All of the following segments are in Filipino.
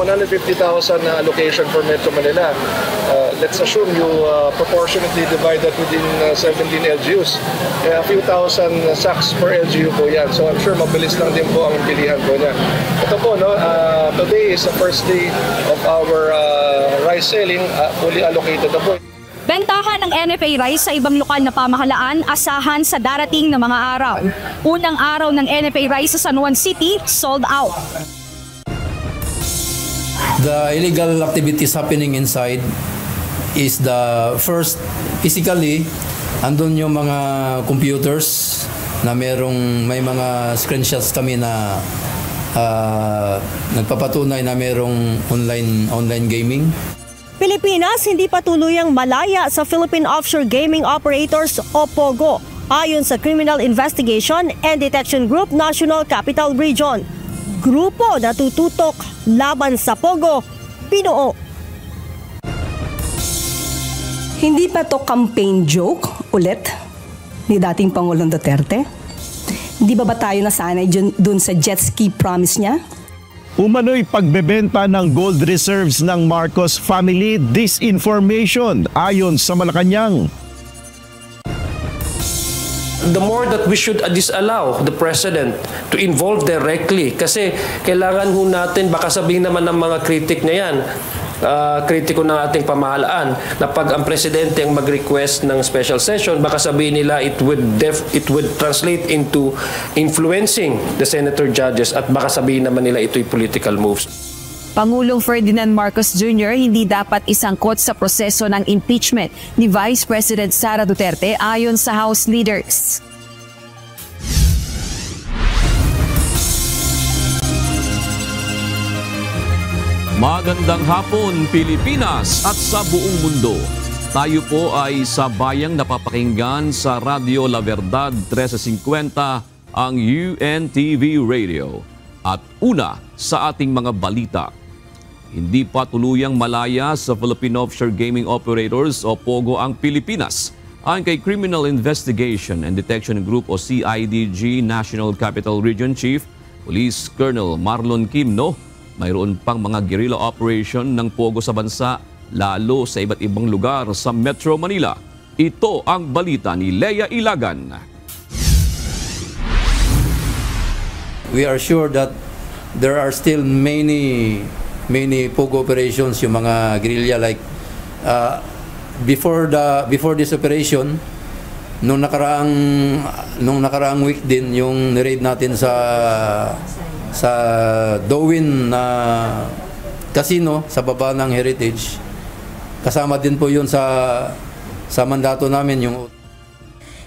150,000 na allocation for Metro Manila. Let's assume you proportionately divide that within 17 LGUs. Kaya a few thousand sacks per LGU po yan. So I'm sure mabilis lang din po ang bilihan po niya. Ito po, no, today is the first day of our rice selling, fully allocated na po. Bentahan ng NFA rice sa ibang lokal na pamahalaan asahan sa darating na mga araw. Unang araw ng NFA rice sa San Juan City, sold out. The illegal activities happening inside is the first, physically, andun yung mga computers na may mga screenshots kami na nagpapatunay na merong online gaming. Pilipinas hindi pa tuluyang malaya sa Philippine Offshore Gaming Operators o POGO ayon sa Criminal Investigation and Detection Group National Capital Region. Grupo na tututok laban sa POGO, binuo. Hindi pa to campaign joke ulit ni dating Pangulong Duterte? Hindi ba tayo nasanay dun sa jet ski promise niya? Umano'y pagbebenta ng gold reserves ng Marcos family, disinformation ayon sa Malacanang. The more that we should disallow the President to involve directly kasi kailangan ho natin, baka sabihin naman ng mga kritik na yan, kritiko ng ating pamahalaan na pag ang Presidente ang mag-request ng special session, baka sabihin nila it would translate into influencing the senator judges at baka sabihin naman nila ito'y political moves. Pangulong Ferdinand Marcos Jr. hindi dapat isangkot sa proseso ng impeachment ni Vice President Sara Duterte ayon sa House leaders. Magandang hapon Pilipinas at sa buong mundo. Tayo po ay sabayang napapakinggan sa Radio La Verdad 1350 ang UNTV Radio. At una sa ating mga balita. Hindi pa tuluyang malaya sa Philippine Offshore Gaming Operators o POGO ang Pilipinas. Ayon kay Criminal Investigation and Detection Group o CIDG National Capital Region Chief Police Colonel Marlon Quimno, mayroon pang mga guerrilla operation ng POGO sa bansa, lalo sa iba't ibang lugar sa Metro Manila. Ito ang balita ni Lea Ilagan. We are sure that there are still many POGO operations, yung mga guerrilla like before this operation, nung nakaraang week din yung ni-raid natin sa Dowin na casino sa baba ng Heritage. Kasama din po yun sa mandato namin yung.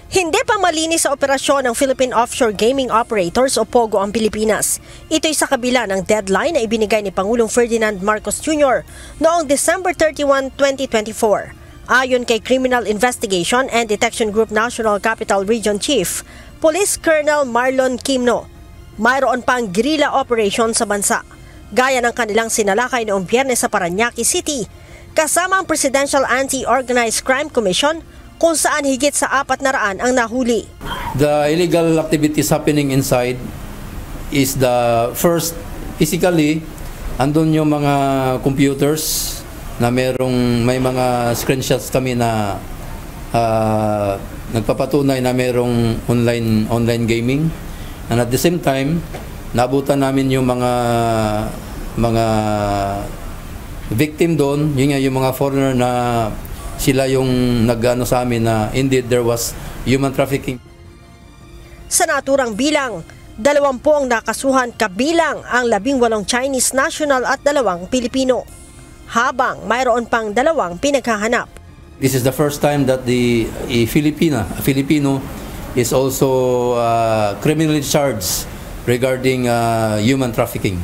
Hindi pa malinis sa operasyon ng Philippine Offshore Gaming Operators o POGO ang Pilipinas. Ito'y sa kabila ng deadline na ibinigay ni Pangulong Ferdinand Marcos Jr. noong December 31, 2024. Ayon kay Criminal Investigation and Detection Group National Capital Region Chief, Police Colonel Marlon Quimno, mayroon pang guerrilla operation sa bansa, gaya ng kanilang sinalakay noong Biyernes sa Parañaque City, kasama ang Presidential Anti-Organized Crime Commission, kung saan higit sa 400 ang nahuli. The illegal activities happening inside is the first, physically, andun yung mga computers na may mga screenshots kami na nagpapatunay na merong online gaming. And at the same time, naabutan namin yung mga victim doon, yung mga foreigner na sila yung nag-ano sa amin na indeed there was human trafficking. Sa naturang bilang, 20 ang nakasuhan kabilang ang 18 Chinese national at 2 Pilipino, habang mayroon pang 2 pinaghahanap. This is the first time that a Filipino is also criminally charged regarding human trafficking.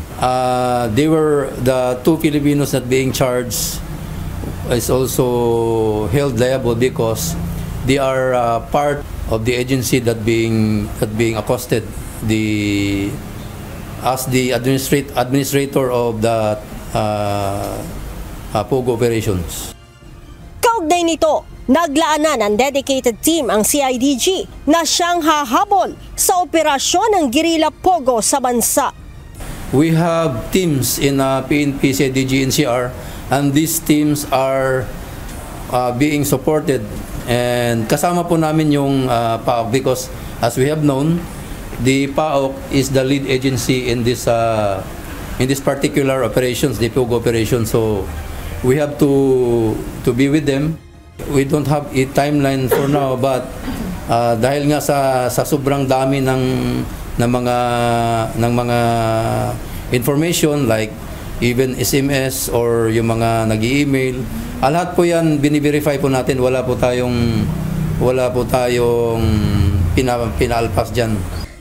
They were the 2 Filipinos that being charged is also held liable because they are part of the agency that being accosted as the administrator of the POGO operations. Kaugnay nito, naglaanan ng dedicated team ang CIDG na siyang hahabol sa operasyon ng guerrilla POGO sa bansa. We have teams in PNP, CIDG, NCR, and these teams are being supported. And kasama po namin yung PAOK because as we have known, the PAOK is the lead agency in this particular operations, the POG operation. So we have to be with them. We don't have a timeline for now, but dahil nga sa sobrang dami ng mga information like even SMS or yung mga nag-i-email, lahat po yan bini-verify po natin. Wala po tayong pinalpas dyan.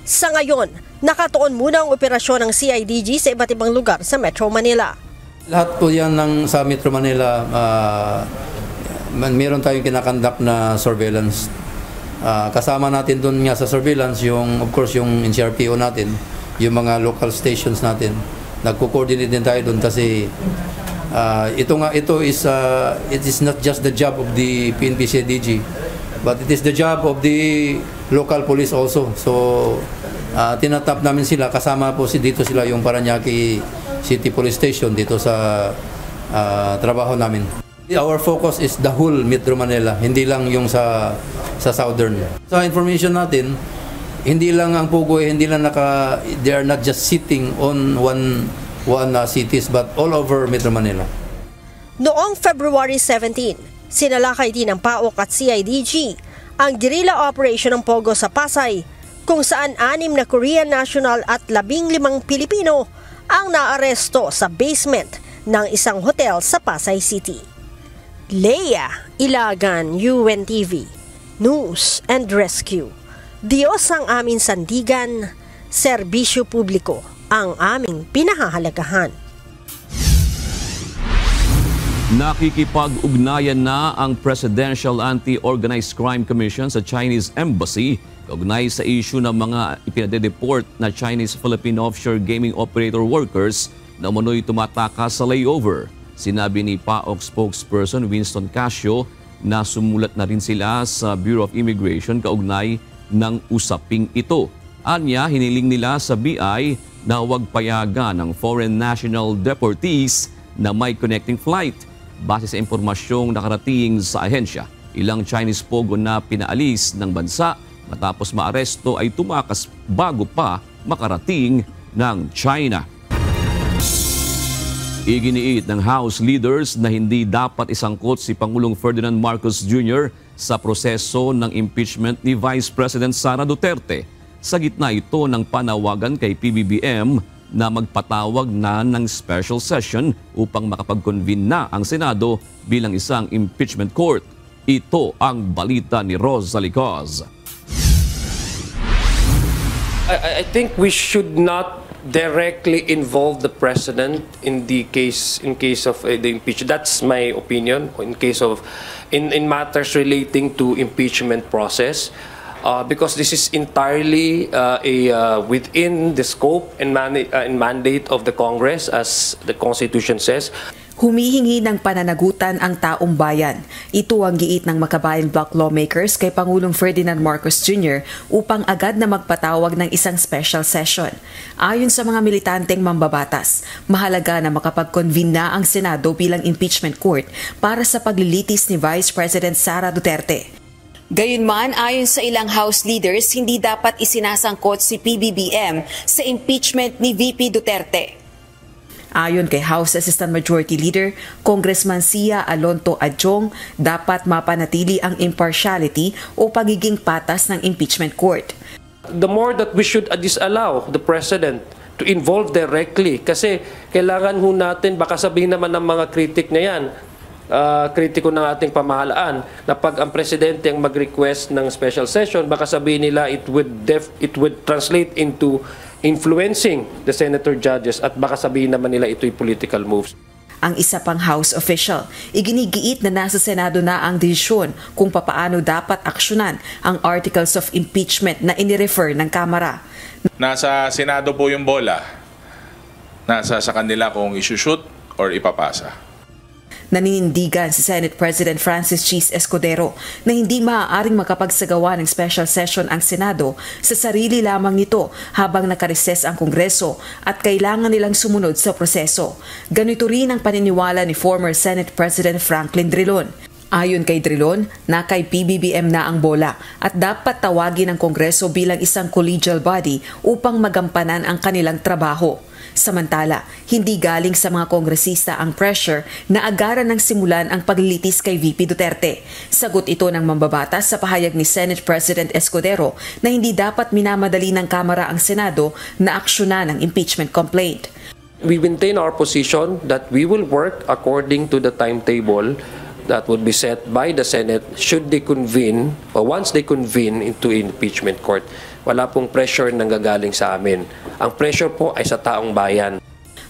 Sa ngayon, nakatuon muna ang operasyon ng CIDG sa iba't ibang lugar sa Metro Manila. Lahat po yan sa Metro Manila, meron tayong kinakandak na surveillance. Kasama natin doon nga sa surveillance of course yung NCRPO natin, yung mga local stations natin. Nagko-coordinate din tayo doon kasi it is not just the job of the PNP CIDG, but it is the job of the local police also. So tinatap namin sila, kasama po dito sila yung Parañaque City Police Station dito sa trabaho namin. Our focus is the whole Metro Manila, hindi lang yung sa southern. Sa information natin, hindi lang ang Pugo, they are not just sitting on one cities, but all over Metro Manila. Noong February 17, sinalakay din ng PAOK at CIDG ang guerrilla operation ng Pogo sa Pasay, kung saan 6 na Korean national at 15 Pilipino ang naaresto sa basement ng isang hotel sa Pasay City. Leia Ilagan, UNTV, News and Rescue. Diyos ang aming sandigan, serbisyo publiko ang aming pinahahalagahan. Nakikipag-ugnayan na ang Presidential Anti-Organized Crime Commission sa Chinese Embassy kaugnay sa issue ng mga ipinade-deport na Chinese-Philippine offshore gaming operator workers na umano'y tumatakas sa layover. Sinabi ni PAOK spokesperson Winston Casio na sumulat na rin sila sa Bureau of Immigration kaugnay ng usaping ito. Anya, hiniling nila sa BI na huwag payagan ng foreign national deportees na may connecting flight. Base sa impormasyong nakarating sa ahensya, ilang Chinese pogo na pinaalis ng bansa matapos maaresto ay tumakas bago pa makarating ng China. Iginiit ng House leaders na hindi dapat isangkot si Pangulong Ferdinand Marcos Jr. sa proseso ng impeachment ni Vice President Sara Duterte. Sa gitna ito ng panawagan kay PBBM na magpatawag na ng special session upang makapag-convene na ang Senado bilang isang impeachment court. Ito ang balita ni Rosa Licaz. I think we should not directly involve the president in case of the impeachment. That's my opinion in case of in matters relating to impeachment process, because this is entirely within the scope and mandate of the Congress, as the Constitution says. Humihingi ng pananagutan ang taong bayan. Ito ang giit ng Makabayan Bloc lawmakers kay Pangulong Ferdinand Marcos Jr. upang agad na magpatawag ng isang special session. Ayon sa mga militanteng mambabatas, mahalaga na makapag-convene na ang Senado bilang impeachment court para sa paglilitis ni Vice President Sara Duterte. Gayunman, ayon sa ilang House leaders, hindi dapat isinasangkot si PBBM sa impeachment ni VP Duterte. Ayon kay House Assistant Majority Leader, Congressman Sia Alonto Adjong, dapat mapanatili ang impartiality o pagiging patas ng impeachment court. The more that we should disallow the president to involve directly, kasi kailangan ho natin, baka sabihin naman ng mga kritik na yan, kritiko ng ating pamahalaan, na pag ang presidente ang mag-request ng special session, baka sabihin nila it would translate into influencing the senator judges at baka sabihin naman nila ito'y political moves. Ang isa pang House official, iginigiit na nasa Senado na ang desisyon kung papaano dapat aksyonan ang articles of impeachment na inirefer ng Kamara. Nasa Senado po yung bola. Nasa sa kanila kung isushoot or ipapasa. Naninindigan si Senate President Francis Cheese Escudero na hindi maaaring makapagsagawa ng special session ang Senado sa sarili lamang nito habang nakareses ang Kongreso at kailangan nilang sumunod sa proseso. Ganito rin ang paniniwala ni former Senate President Franklin Drilon. Ayon kay Drilon, na kay PBBM na ang bola at dapat tawagin ang Kongreso bilang isang collegial body upang magampanan ang kanilang trabaho. Samantala, hindi galing sa mga kongresista ang pressure na agaran ng simulan ang paglilitis kay VP Duterte. Sagot ito ng mambabatas sa pahayag ni Senate President Escudero na hindi dapat minamadali ng Kamara ang Senado na aksyonan ang impeachment complaint. We maintain our position that we will work according to the timetable that would be set by the Senate should they convene or once they convene into impeachment court. Wala pong pressure nang gagaling sa amin. Ang pressure po ay sa taong bayan.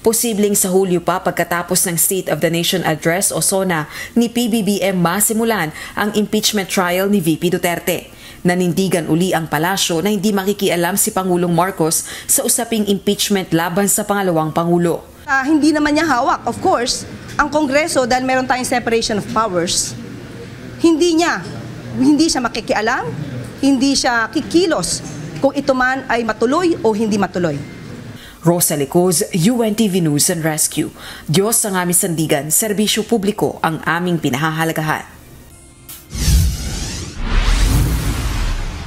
Posibleng sa Hulyo pa pagkatapos ng State of the Nation Address o SONA ni PBBM masimulan ang impeachment trial ni VP Duterte. Nanindigan uli ang palasyo na hindi makikialam si Pangulong Marcos sa usaping impeachment laban sa pangalawang Pangulo. Hindi naman niya hawak, of course, ang Kongreso dahil meron tayong separation of powers. Hindi siya makikialam, hindi siya kikilos kung ito man ay matuloy o hindi matuloy. Rosa Licos, UNTV News and Rescue. Diyos ang aming sandigan, serbisyo publiko ang aming pinahahalagahan.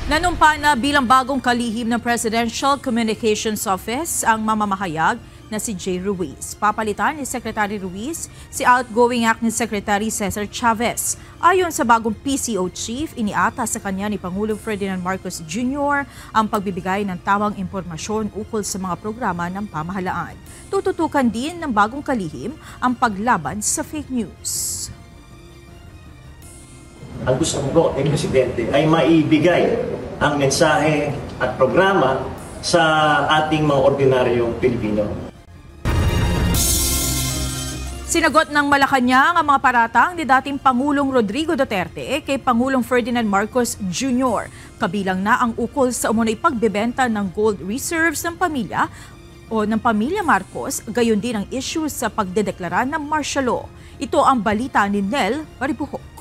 Nanumpa na bilang bagong kalihim ng Presidential Communications Office ang mamamahayag na si Jay Ruiz. Papalitan ni Secretary Ruiz si outgoing Acting Secretary Cesar Chavez. Ayon sa bagong PCO Chief, iniata sa kanya ni Pangulong Ferdinand Marcos Jr. ang pagbibigay ng tamang impormasyon ukol sa mga programa ng pamahalaan. Tututukan din ng bagong kalihim ang paglaban sa fake news. Ang gusto ko, Presidente, ay maibigay ang mensahe at programa sa ating mga ordinaryong Pilipino. Sinagot ng Malacanang ang mga paratang ni dating Pangulong Rodrigo Duterte kay Pangulong Ferdinand Marcos Jr. Kabilang na ang ukol sa umunoy pagbebenta ng gold reserves ng pamilya Marcos, gayon din ang issue sa pagdedeklara ng martial law. Ito ang balita ni Nel Baribuhok.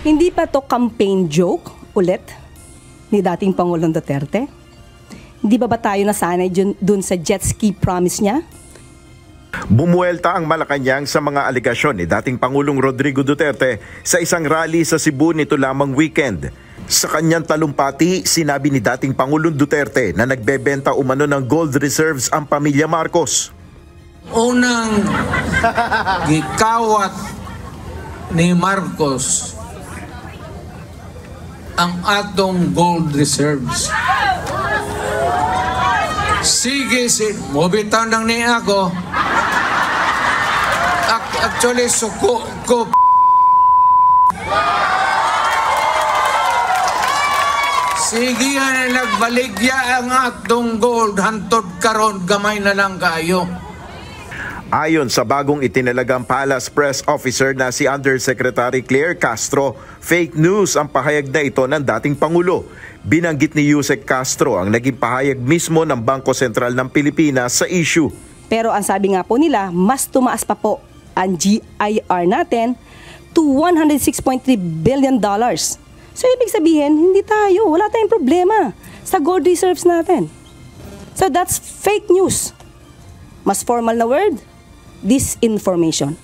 Hindi pa to campaign joke ulit ni dating Pangulong Duterte? Hindi ba tayo nasanay dun sa jet ski promise niya? Bumuelta ang Malacanang sa mga aligasyon ni dating Pangulong Rodrigo Duterte sa isang rally sa Cebu nito lamang weekend. Sa kanyang talumpati, sinabi ni dating Pangulong Duterte na nagbebenta umano ng gold reserves ang pamilya Marcos. Unang gikawat ni Marcos ang atong gold reserves. Sige, mobitaw nang niya ako. Actually, suko ko. Sige na nagbaligya ang atong gold. Hantod karon gamay na lang kayo. Ayon sa bagong itinalagang Palace Press Officer na si Undersecretary Claire Castro, fake news ang pahayag na ito ng dating Pangulo. Binanggit ni Yusek Castro ang naging pahayag mismo ng Bangko Sentral ng Pilipinas sa issue. Pero ang sabi nga po nila, mas tumaas pa po ang GIR natin to $106.3 billion. So ibig sabihin, wala tayong problema sa gold reserves natin. So that's fake news. Mas formal na word, disinformation.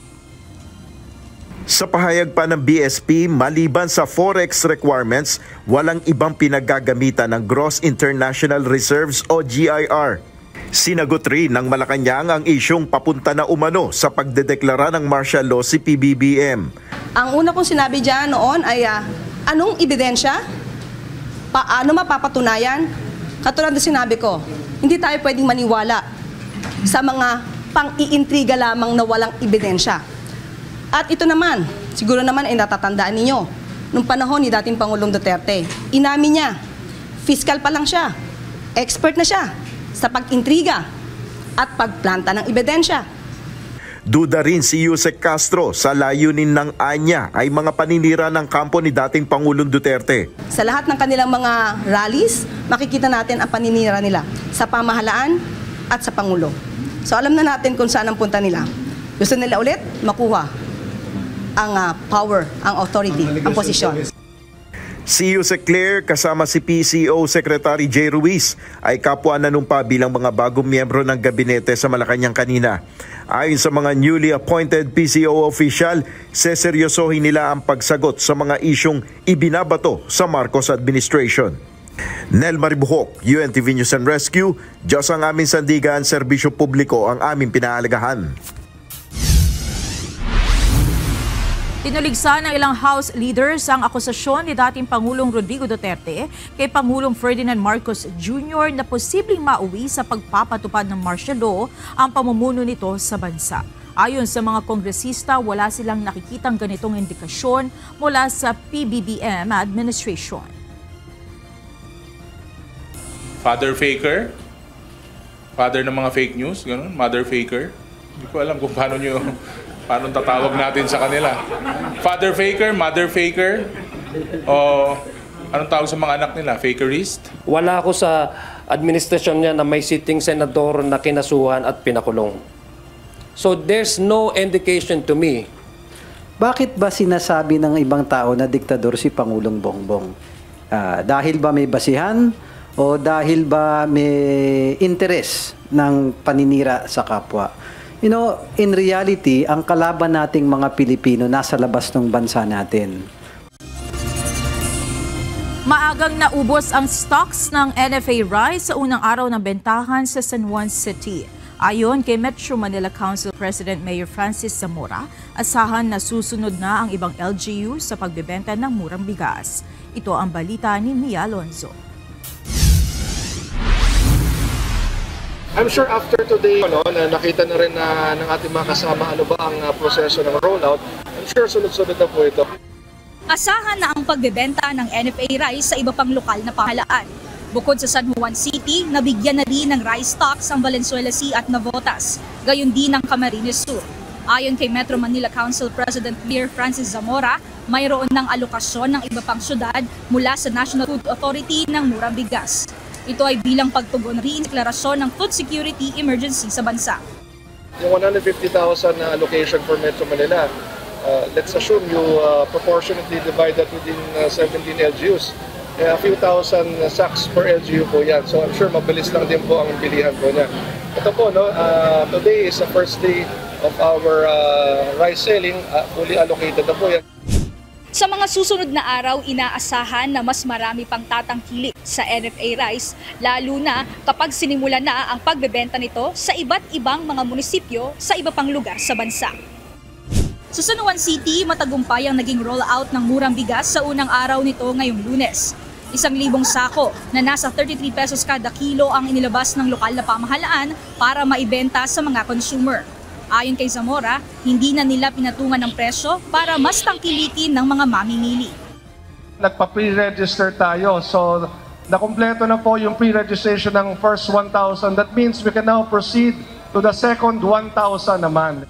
Sa pahayag pa ng BSP, maliban sa forex requirements, walang ibang pinaggagamitan ng Gross International Reserves o GIR. Sinagot rin ng Malacanang ang isyong papunta na umano sa pagdedeklara ng martial law si PBBM. Ang una kong sinabi dyan noon ay anong ebidensya? Paano mapapatunayan? Katulad na sinabi ko, hindi tayo pwedeng maniwala sa mga pang-iintriga lamang na walang ebidensya. At ito naman, siguro naman ay natatandaan ninyo, nung panahon ni dating Pangulong Duterte, inamin niya, fiscal pa lang siya, expert na siya sa pag-intriga at pagplanta ng ebidensya. Duda rin si Yusek Castro sa layunin ng ANYA ay mga paninira ng kampo ni dating Pangulong Duterte. Sa lahat ng kanilang mga rallies, makikita natin ang paninira nila sa pamahalaan at sa Pangulo. So alam na natin kung saan ang punta nila. Gusto nila ulit makuha ang power, ang authority, ang posisyon. Si Yusek Claire kasama si PCO Secretary Jay Ruiz ay kapwa nanumpa bilang mga bagong miyembro ng gabinete sa Malacanang kanina. Ayon sa mga newly appointed PCO official, seseryosohin nila ang pagsagot sa mga isyong ibinabato sa Marcos administration. Nel Maribuhok, UNTV News and Rescue, Diyos ang aming sandigan, serbisyo publiko ang aming pinahalagahan. Tinuligsa ng ilang House leaders ang akusasyon ni dating Pangulong Rodrigo Duterte kay Pangulong Ferdinand Marcos Jr. na posibleng mauwi sa pagpapatupad ng martial law ang pamumuno nito sa bansa. Ayon sa mga kongresista, wala silang nakikitang ganitong indikasyon mula sa PBBM administration. Father faker? Father ng mga fake news? Ganun? Mother faker? Hindi ko alam kung paano tatawag natin sa kanila. Father faker, mother faker, o anong tawag sa mga anak nila? Fakerist? Wala ako sa administrasyon niya na may sitting senador na kinasuhan at pinakulong. So there's no indication to me. Bakit ba sinasabi ng ibang tao na diktador si Pangulong Bongbong? Dahil ba may basihan o dahil ba may interes ng paninira sa kapwa? You know, in reality, ang kalaban nating mga Pilipino nasa labas ng bansa natin. Maagang naubos ang stocks ng NFA Rice sa unang araw ng bentahan sa San Juan City. Ayon kay Metro Manila Council President Mayor Francis Zamora, asahan na susunod na ang ibang LGU sa pagbebenta ng murang bigas. Ito ang balita ni Mia Alonzo. I'm sure after today, na nakita na rin ng ating mga kasama ano ba ang proseso ng rollout, I'm sure sunod-sunod na po ito. Asahan na ang pagbebenta ng NFA Rice sa iba pang lokal na pamahalaan. Bukod sa San Juan City, nabigyan na rin ng rice stocks ang Valenzuela Sea at Navotas, gayon din ang Camarines Sur. Ayon kay Metro Manila Council President Mayor Francis Zamora, mayroon ng alokasyon ng iba pang syudad mula sa National Food Authority ng murang bigas. Ito ay bilang pagtugon rin sa deklarasyon ng food security emergency sa bansa. Yung 150,000 na allocation for Metro Manila, let's assume you proportionately divide that within 17 LGUs. A few thousand sacks per LGU po yan. So I'm sure mabilis lang din po ang bilihan po niya. Ito po, today is the first day of our rice selling. Fully allocated na po yan. Sa mga susunod na araw, inaasahan na mas marami pang tatangkilik sa NFA Rice, lalo na kapag sinimula na ang pagbebenta nito sa iba't ibang mga munisipyo sa iba pang lugar sa bansa. Sa San Juan City, matagumpay ang naging rollout ng murang bigas sa unang araw nito ngayong Lunes. 1,000 sako na nasa 33 pesos kada kilo ang inilabas ng lokal na pamahalaan para maibenta sa mga consumer. Ayon kay Zamora, hindi na nila pinatungan ng presyo para mas tangkilikin ng mga mamimili. Nagpa-pre-register tayo, so nakumpleto na po yung pre-registration ng first 1,000. That means we can now proceed to the second 1,000 naman.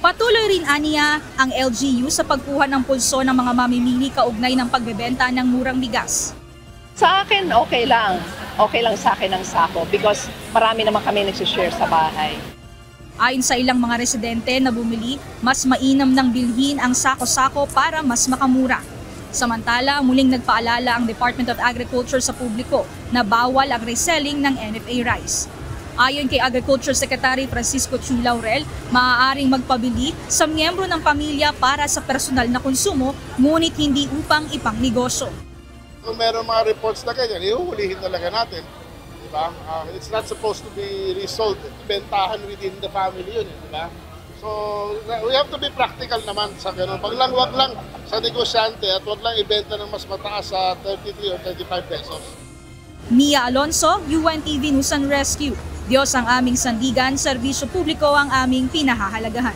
Patuloy rin aniya ang LGU sa pagkuha ng pulso ng mga mamimili kaugnay ng pagbebenta ng murang bigas. Sa akin, okay lang. Okay lang sa akin ang sako because marami naman kami nagsishare sa bahay. Ayon sa ilang mga residente na bumili, mas mainam nang bilhin ang sako-sako para mas makamura. Samantala, muling nagpaalala ang Department of Agriculture sa publiko na bawal ang reselling ng NFA rice. Ayon kay Agriculture Secretary Francisco Chu Laurel, maaaring magpabili sa miyembro ng pamilya para sa personal na konsumo, ngunit hindi upang ipangnegosyo. Kung meron mga reports na ganyan, ihuhulihin talaga natin. It's not supposed to be resold, bentahan within the family yun, diba? So we have to be practical naman sa ganun. Wag lang sa negosyante at wag lang ibenta ng mas mataas sa 33 or 35 pesos. Mia Alonzo, UNTV News and Rescue. Diyos ang aming sandigan, serbisyo publiko ang aming pinahahalagahan.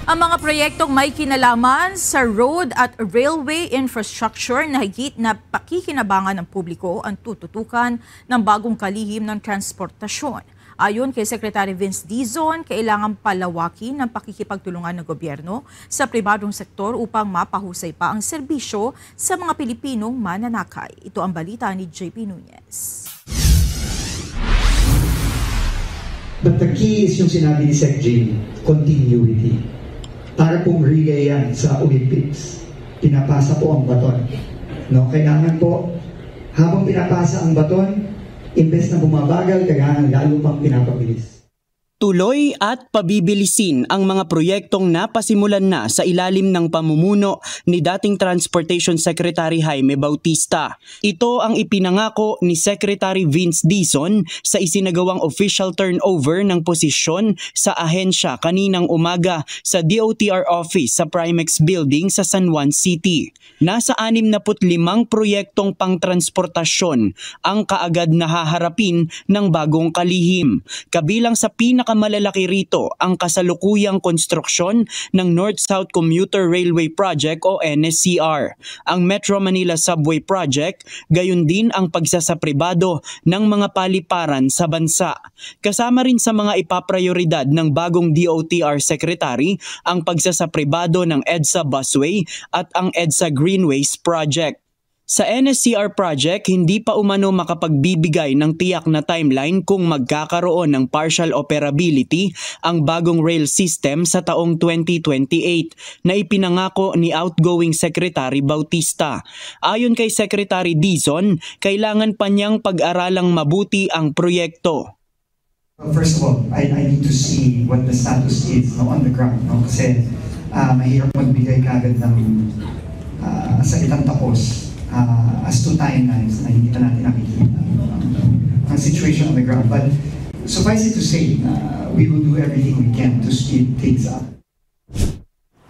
Ang mga proyektong may kinalaman sa road at railway infrastructure na higit na pakikinabangan ng publiko ang tututukan ng bagong kalihim ng transportasyon. Ayon kay Secretary Vince Dizon, kailangan palawakin ng pakikipagtulungan ng gobyerno sa pribadong sektor upang mapahusay pa ang serbisyo sa mga Pilipinong mananakay. Ito ang balita ni JP Nunez. But the key is yung sinabi ni Sec J, continuity. Para pong relay yan sa Olympics. Pinapasa po ang baton. No? Kailangan po, habang pinapasa ang baton, imbes na bumabagal, kailangan lalo pang pinapabilis. Tuloy at pabibilisin ang mga proyektong napasimulan na sa ilalim ng pamumuno ni dating Transportation Secretary Jaime Bautista. Ito ang ipinangako ni Secretary Vince Dizon sa isinagawang official turnover ng posisyon sa ahensya kaninang umaga sa DOTR office sa Primex Building sa San Juan City. Nasa 65 proyektong pangtransportasyon ang kaagad na haharapin ng bagong kalihim. Kabilang sa pinakamalalaki rito ang kasalukuyang konstruksyon ng North-South Commuter Railway Project o NSCR, ang Metro Manila Subway Project, gayon din ang pagsasapribado ng mga paliparan sa bansa. Kasama rin sa mga ipaprioridad ng bagong DOTR Secretary ang pagsasapribado ng EDSA Busway at ang EDSA Greenways Project. Sa NSCR project, hindi pa umano makapagbibigay ng tiyak na timeline kung magkakaroon ng partial operability ang bagong rail system sa taong 2028 na ipinangako ni outgoing Secretary Bautista. Ayon kay Secretary Dizon, kailangan pa niyang pag-aralang mabuti ang proyekto. First of all, I need to see what the status is on the ground. Kasi mahirap magbigay kagad ng salitang tapos. As to timelines na hindi pa natin nakikita ang situation on the ground. But suffice it to say, we will do everything we can to speed things up.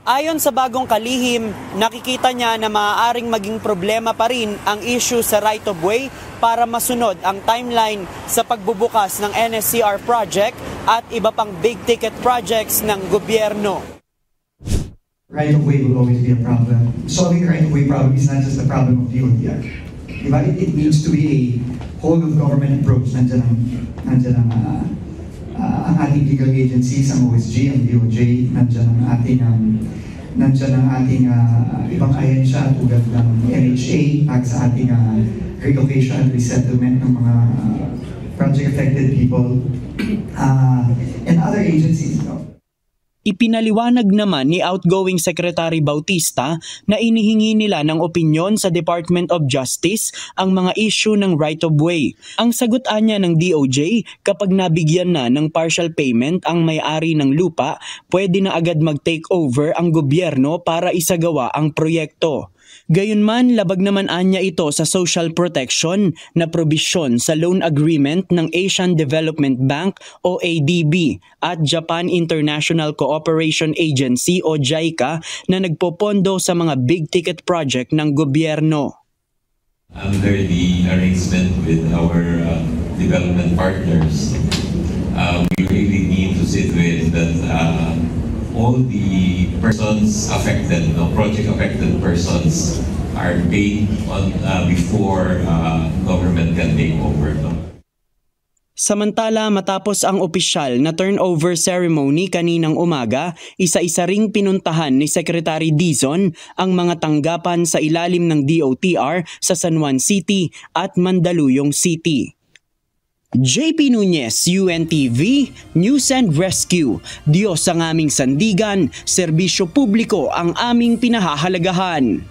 Ayon sa bagong kalihim, nakikita niya na maaaring maging problema pa rin ang issue sa right-of-way para masunod ang timeline sa pagbubukas ng NSCR project at iba pang big-ticket projects ng gobyerno. Right-of-way will always be a problem. Solving the right-of-way problem is not just a problem of DOTR. Diba? It needs to be a whole-of-government approach. Nandiyan ang ating legal agencies, ang OSG, ang DOJ, nandiyan ang ating ibang ahensya tulad ng MHA at sa ating relocation and resettlement ng mga project-affected people and other agencies. Ipinaliwanag naman ni outgoing Secretary Bautista na inihingi nila ng opinyon sa Department of Justice ang mga issue ng right-of-way. Ang sagot niya ng DOJ, kapag nabigyan na ng partial payment ang may-ari ng lupa, pwede na agad mag-take over ang gobyerno para isagawa ang proyekto. Gayunman, labag naman anya ito sa social protection na probisyon sa loan agreement ng Asian Development Bank o ADB at Japan International Cooperation Agency o JICA na nagpopondo sa mga big-ticket project ng gobyerno. Under the arrangement with our development partners, we really need to sit with that all the persons affected, project-affected persons are paid on, before government can take over. Samantala, matapos ang opisyal na turnover ceremony kaninang umaga, isa-isa ring pinuntahan ni Secretary Dizon ang mga tanggapan sa ilalim ng DOTR sa San Juan City at Mandaluyong City. JP Nunez, UNTV, News and Rescue. Diyos ang aming sandigan, serbisyo publiko ang aming pinahahalagahan.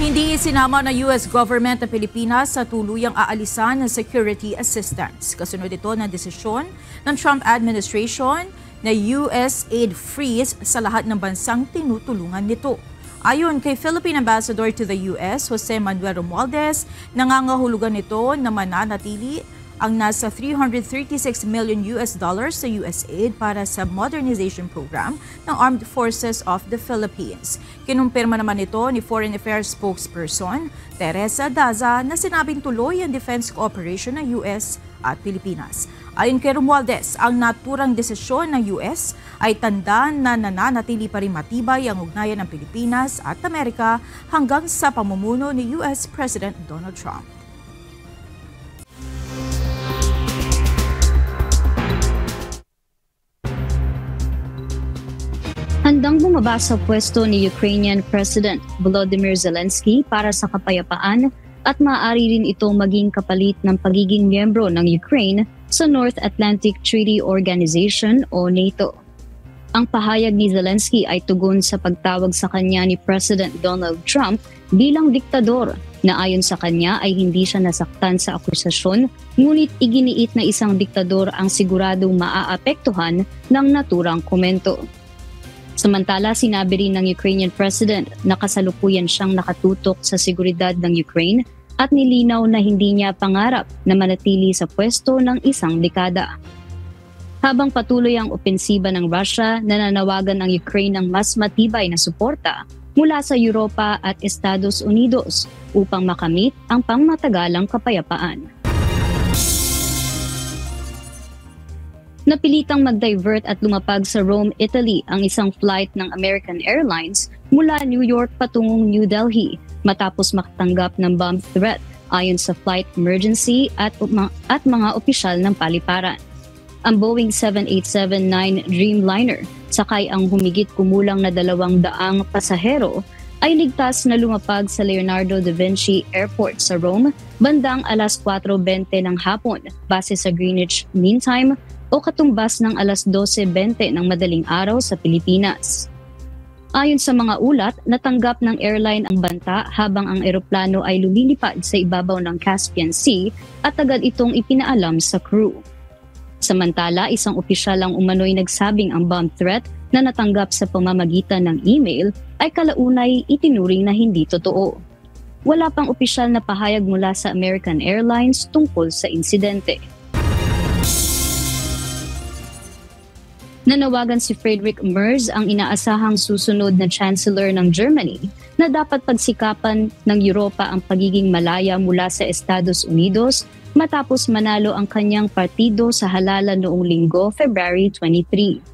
Hindi isinama ng US government ang Pilipinas sa tuluyang aalisan ng security assistance. Kasunod ito ng desisyon ng Trump administration na US aid freeze sa lahat ng bansang tinutulungan nito. Ayon kay Philippine Ambassador to the US, Jose Manuel Romualdez, nangangahulugan nito na mananatili ang nasa $336 million sa US aid para sa modernization program ng Armed Forces of the Philippines. Kinumpirma naman ito ni Foreign Affairs spokesperson Teresa Daza na sinabing tuloy ang defense cooperation ng US at Pilipinas. Ayon kay Romualdez, ang naturang desisyon ng US ay tanda na nananatili pa rin matibay ang ugnayan ng Pilipinas at Amerika hanggang sa pamumuno ni US President Donald Trump. Handang bumaba sa pwesto ni Ukrainian President Volodymyr Zelensky para sa kapayapaan at maaari rin itong maging kapalit ng pagiging miyembro ng Ukraine sa North Atlantic Treaty Organization o NATO. Ang pahayag ni Zelensky ay tugon sa pagtawag sa kanya ni President Donald Trump bilang diktador na ayon sa kanya ay hindi siya nasaktan sa akusasyon, ngunit iginiit na isang diktador ang siguradong maaapektuhan ng naturang komento. Samantala, sinabi rin ng Ukrainian President na kasalukuyan siyang nakatutok sa seguridad ng Ukraine at nilinaw na hindi niya pangarap na manatili sa pwesto ng isang dekada. Habang patuloy ang opensiba ng Russia, nananawagan ang Ukraine ng mas matibay na suporta mula sa Europa at Estados Unidos upang makamit ang pangmatagalang kapayapaan. Napilitang mag-divert at lumapag sa Rome, Italy ang isang flight ng American Airlines mula New York patungong New Delhi matapos makatanggap ng bomb threat ayon sa flight emergency at mga opisyal ng paliparan. Ang Boeing 787-9 Dreamliner, sakay ang humigit kumulang na 200 pasahero, ay ligtas na lumapag sa Leonardo da Vinci Airport sa Rome bandang alas 4:20 ng hapon base sa Greenwich Mean Time o katumbas ng alas 12:20 ng madaling araw sa Pilipinas. Ayon sa mga ulat, natanggap ng airline ang banta habang ang eroplano ay lumilipad sa ibabaw ng Caspian Sea at agad itong ipinaalam sa crew. Samantala, isang opisyal ang umano'y nagsabing ang bomb threat na natanggap sa pamamagitan ng email ay kalaunay itinuring na hindi totoo. Wala pang opisyal na pahayag mula sa American Airlines tungkol sa insidente. Nanawagan si Friedrich Merz, ang inaasahang susunod na Chancellor ng Germany, na dapat pagsikapan ng Europa ang pagiging malaya mula sa Estados Unidos matapos manalo ang kanyang partido sa halalan noong Linggo, February 23.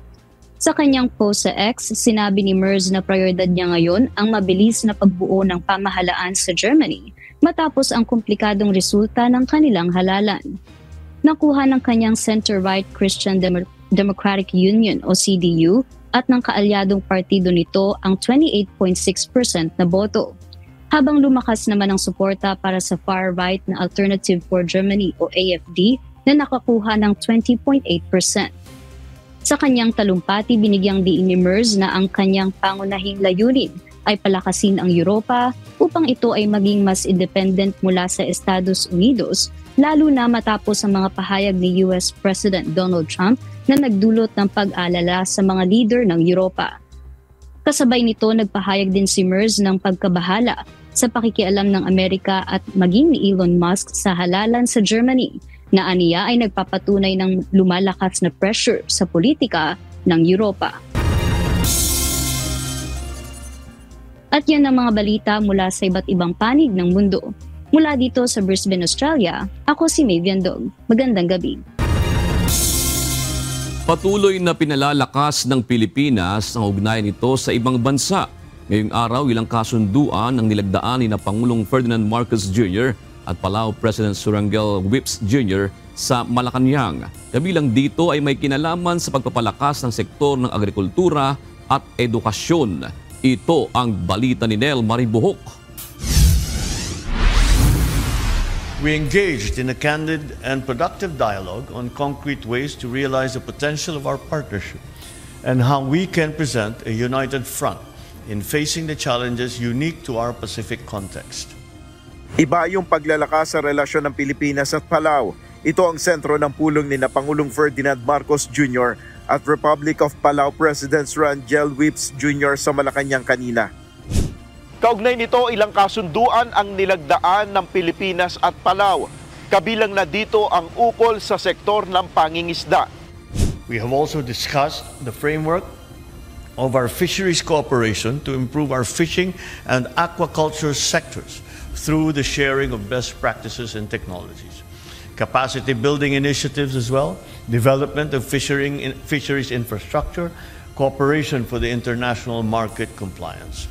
Sa kanyang post sa X, sinabi ni Merz na prioridad niya ngayon ang mabilis na pagbuo ng pamahalaan sa Germany matapos ang komplikadong resulta ng kanilang halalan. Nakuha ng kanyang center-right Christian Democratic Union o CDU at ng kaalyadong partido nito ang 28.6% na boto. Habang lumakas naman ang suporta para sa far-right na Alternative for Germany o AfD na nakakuha ng 20.8%. Sa kanyang talumpati, binigyang diin ni Merz na ang kanyang pangunahing layunin ay palakasin ang Europa upang ito ay maging mas independent mula sa Estados Unidos, lalo na matapos ang mga pahayag ni US President Donald Trump na nagdulot ng pag-alala sa mga leader ng Europa. Kasabay nito, nagpahayag din si Merz ng pagkabahala sa pakikialam ng Amerika at maging ni Elon Musk sa halalan sa Germany, na aniya ay nagpapatunay ng lumalakas na pressure sa politika ng Europa. At yan ang mga balita mula sa iba't ibang panig ng mundo. Mula dito sa Brisbane, Australia, ako si May Viandog. Magandang gabi. Patuloy na pinalalakas ng Pilipinas ang ugnayan nito sa ibang bansa. Ngayong araw, ilang kasunduan ang nilagdaan ni Pangulong Ferdinand Marcos Jr. at Palau President Surangel Whips Jr. sa Malacanang. Kabilang dito ay may kinalaman sa pagpapalakas ng sektor ng agrikultura at edukasyon. Ito ang balita ni Nel Maribuhok. We engaged in a candid and productive dialogue on concrete ways to realize the potential of our partnership and how we can present a united front in facing the challenges unique to our Pacific context. Iba yung paglalakas sa relasyon ng Pilipinas at Palau. Ito ang sentro ng pulong ni Pangulong Ferdinand Marcos Jr. at Republic of Palau President Surangel Whips Jr. sa Malacanang kanina. Kaugnay nito, ilang kasunduan ang nilagdaan ng Pilipinas at Palau. Kabilang na dito ang ukol sa sektor ng pangingisda. We have also discussed the framework of our fisheries cooperation to improve our fishing and aquaculture sectors through the sharing of best practices and technologies. Capacity building initiatives as well, development of fisheries infrastructure, cooperation for the international market compliance.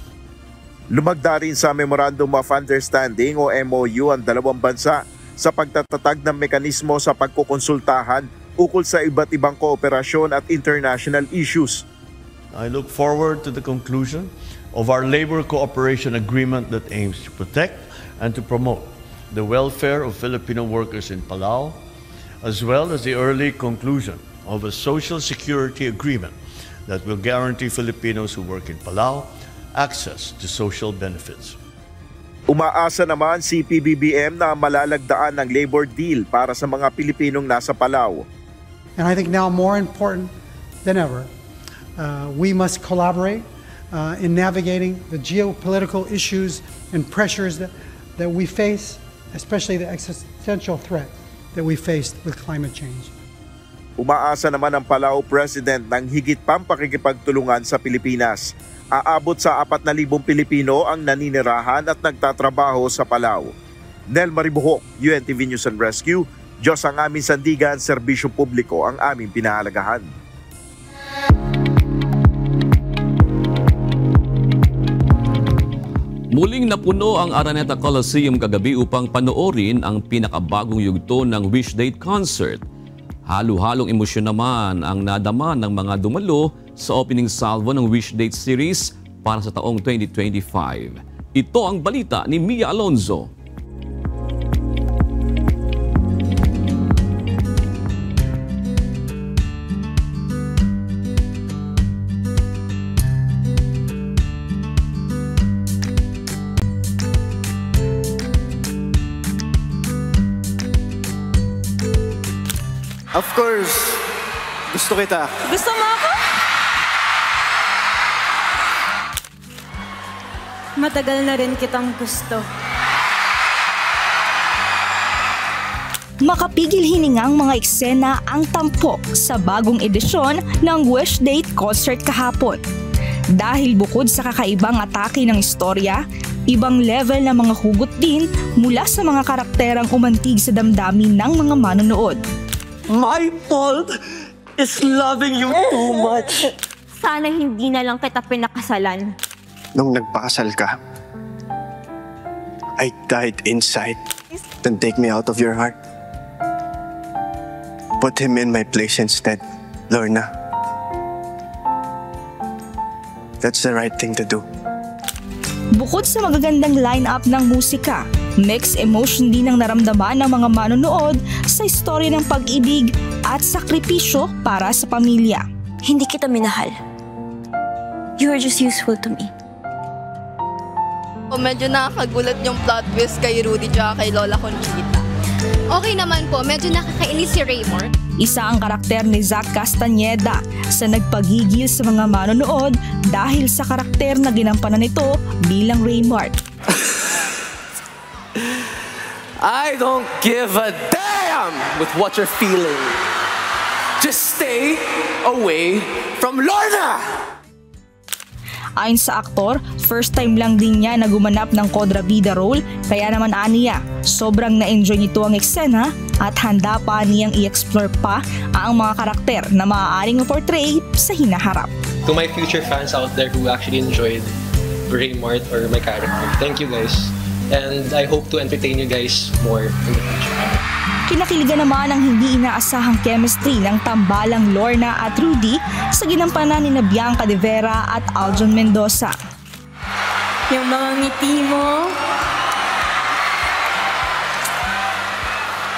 Lumagda rin sa Memorandum of Understanding o MOU ang dalawang bansa sa pagtatatag ng mekanismo sa pagkukonsultahan ukol sa iba't ibang kooperasyon at international issues. I look forward to the conclusion of our labor cooperation agreement that aims to protect and to promote the welfare of Filipino workers in Palau, as well as the early conclusion of a social security agreement that will guarantee Filipinos who work in Palau access to social benefits. Umaasa naman si PBBM na malalagdaan ng labor deal para sa mga Pilipinong nasa Palau. And I think now more important than ever, we must collaborate in navigating the geopolitical issues and pressures that we face, especially the existential threat that we faced with climate change. Umaasa naman ang Palau President ng higit pang pakikipagtulungan sa Pilipinas. Aabot sa 4,000 Pilipino ang naninirahan at nagtatrabaho sa Palau. Nel Maribuhok, UNTV News and Rescue. Diyos ang aming sandigan, serbisyo publiko ang aming pinahalagahan. Muling napuno ang Araneta Coliseum kagabi upang panoorin ang pinakabagong yugto ng Wish Date concert. Halo-halong emosyon naman ang nadama ng mga dumalo sa opening salvo ng Wish Date series para sa taong 2025. Ito ang balita ni Mia Alonzo. Of course, gusto kita. Gusto mo ako? Matagal na rin kitang gusto. Makapigil hiningang mga eksena ang tampok sa bagong edisyon ng Wish Date concert kahapon. Dahil bukod sa kakaibang atake ng istorya, ibang level na mga hugot din mula sa mga karakterang umantig sa damdamin ng mga manonood. My fault is loving you too much. Sana hindi na lang kita pinakasalan. Nung nagpakasal ka, I died inside. Then take me out of your heart. Put him in my place instead, Lorna. That's the right thing to do. Bukod sa magagandang line-up ng musika, mixed emotion din ang naramdaman ng mga manonood sa istorya ng pag-ibig at sakripisyo para sa pamilya. Hindi kita minahal. You were just useful to me. Medyo nakakagulat yung plot twist kay Rudy at kay Lola Conchita. Okay naman po, medyo nakakainis si Raymond. Isa ang karakter ni Zack Castañeda sa nagpagigil sa mga manonood dahil sa karakter na ginampanan nito bilang Raymart. I don't give a damn with what you're feeling. Just stay away from Lorna! Ayon sa aktor, first time lang din niya na gumanap ng kontrabida role, kaya naman aniya, sobrang na-enjoy nito ang eksena at handa pa niyang i-explore pa ang mga karakter na maaaring portray sa hinaharap. To my future fans out there who actually enjoyed Raymart or my character, thank you guys. And I hope to entertain you guys more in the future. Kinakiligan naman ang hindi inaasahang chemistry ng tambalang Lorna at Rudy sa ginampanan ni Bianca de Vera at Aljon Mendoza. Yung mga ngiti mo,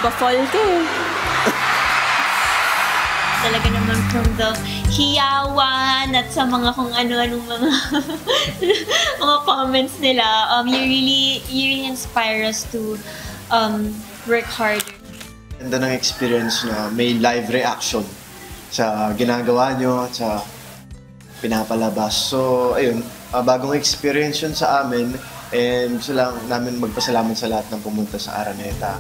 pa-fall ka eh. Talaga naman from the hiyawan at sa mga kung ano-anong mga mga comments nila, you really inspire us to work harder. Ganda ng experience na may live reaction sa ginagawa nyo at sa pinapalabas. So, ayun, bagong experience yun sa amin and gusto lang namin magpasalamat sa lahat ng pumunta sa Araneta.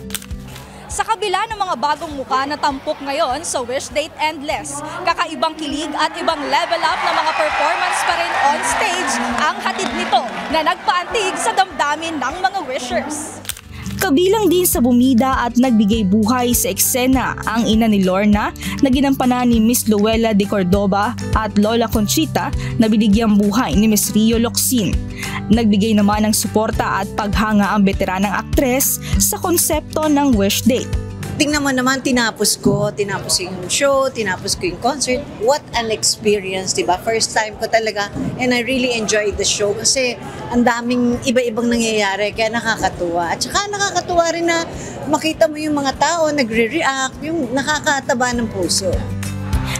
Sa kabila ng mga bagong mukha na tampok ngayon sa Wish Date Endless, kakaibang kilig at ibang level up na mga performance pa rin on stage ang hatid nito na nagpaantig sa damdamin ng mga wishers. Kabilang din sa bumida at nagbigay buhay sa eksena ang ina ni Lorna na ginampanan ni Miss Luella de Cordoba at Lola Conchita na binigyang buhay ni Miss Rio Locsin. Nagbigay naman ng suporta at paghanga ang veteranang aktres sa konsepto ng Wish Date. tingnan mo naman, tinapos yung show, tinapos ko yung concert. What an experience, diba? First time ko talaga, and I really enjoyed the show kasi ang daming iba-ibang nangyayari, kaya nakakatuwa. At saka nakakatuwa rin na makita mo yung mga tao, nagre-react, yung nakakataba ng puso.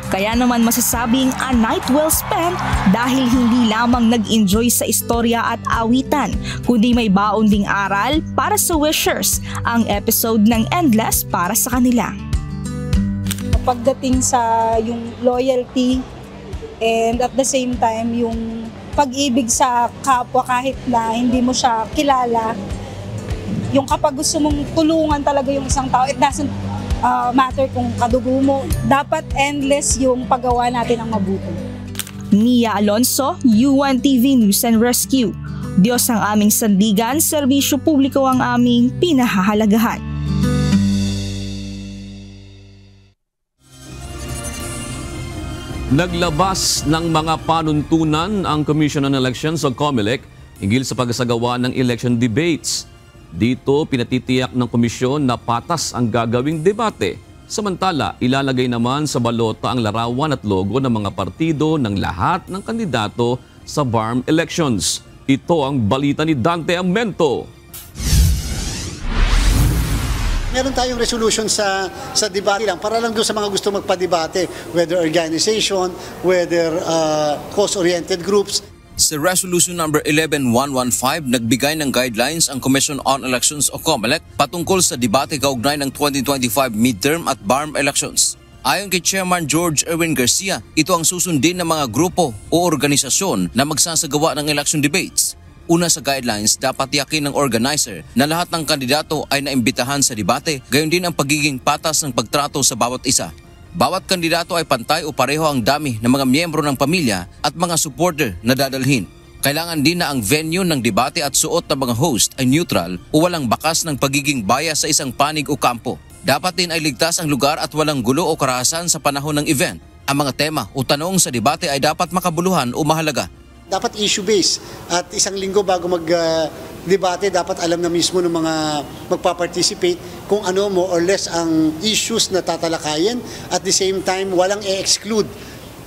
Kaya naman masasabing a night well spent dahil hindi lamang nag-enjoy sa istorya at awitan, kundi may baon ding aral para sa wishers ang episode ng Endless para sa kanila. Pagdating sa yung loyalty and at the same time yung pag-ibig sa kapwa kahit na hindi mo siya kilala, yung kapag gusto mong tulungan talaga yung isang tao, it doesn't matter kung kadugo mo, dapat endless yung paggawa natin ng mabuti. Mia Alonso, UNTV News and Rescue. Diyos ang aming sandigan, serbisyo publiko ang aming pinahahalagahan. Naglabas ng mga panuntunan ang Commission on Elections o COMELEC hinggil sa pagsasagawa ng election debates. Dito, pinatitiyak ng komisyon na patas ang gagawing debate. Samantala, ilalagay naman sa balota ang larawan at logo ng mga partido ng lahat ng kandidato sa BARM elections. Ito ang balita ni Dante Amento. Meron tayong resolution sa debate lang para lang doon sa mga gusto magpa-debate, whether organization, whether cause-oriented groups. Sa Resolution number 11115, nagbigay ng guidelines ang Commission on Elections o COMELEC patungkol sa debate kaugnay ng 2025 midterm at BARM elections. Ayon kay Chairman George Erwin Garcia, ito ang susundin ng mga grupo o organisasyon na magsasagawa ng election debates. Una sa guidelines, dapat tiyakin ng organizer na lahat ng kandidato ay naimbitahan sa debate, gayon din ang pagiging patas ng pagtrato sa bawat isa. Bawat kandidato ay pantay o pareho ang dami ng mga miyembro ng pamilya at mga supporter na dadalhin. Kailangan din na ang venue ng debate at suot ng mga host ay neutral o walang bakas ng pagiging bias sa isang panig o kampo. Dapat din ay ligtas ang lugar at walang gulo o karahasan sa panahon ng event. Ang mga tema o tanong sa debate ay dapat makabuluhan o mahalaga. Dapat issue-based at isang linggo bago mag-debate, dapat alam na mismo ng mga magpa-participate kung ano more or less ang issues na tatalakayin. At the same time, walang i-exclude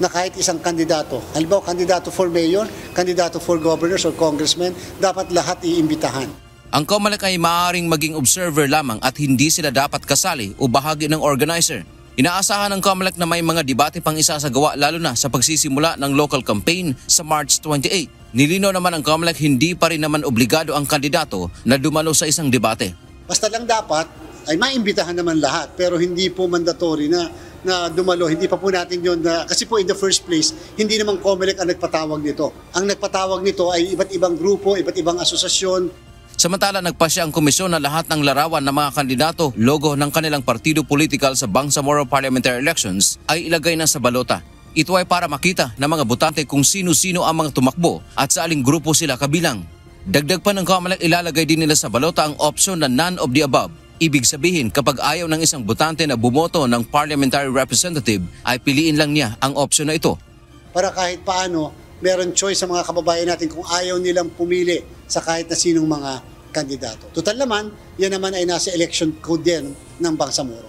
na kahit isang kandidato. Halimbawa, kandidato for mayor, kandidato for governors or congressmen, dapat lahat iimbitahan. Ang COMELEC ay maaaring maging observer lamang at hindi sila dapat kasali o bahagi ng organizer. Inaasahan ng COMELEC na may mga debate pang isasagawa lalo na sa pagsisimula ng local campaign sa March 28. Nilinaw naman ng COMELEC hindi pa rin naman obligado ang kandidato na dumalo sa isang debate. Basta lang dapat ay maimbitahan naman lahat pero hindi po mandatory na dumalo. Hindi pa po natin yun kasi po in the first place, hindi naman COMELEC ang nagpatawag nito. Ang nagpatawag nito ay iba't ibang grupo, iba't ibang asosasyon. Samantala, nagpasya ang komisyon na lahat ng larawan ng mga kandidato, logo ng kanilang partido politikal sa Bangsamoro Parliamentary Elections ay ilagay na sa balota. Ito ay para makita ng mga botante kung sino-sino ang mga tumakbo at sa aling grupo sila kabilang. Dagdag pa ng COMELEC, ilalagay din nila sa balota ang option na none of the above. Ibig sabihin, kapag ayaw ng isang botante na bumoto ng parliamentary representative, ay piliin lang niya ang option na ito. Para kahit paano, meron choice sa mga kababayan natin kung ayaw nilang pumili sa kahit na sinong mga kandidato. Total naman, yan naman ay nasa election code din ng Bangsamoro.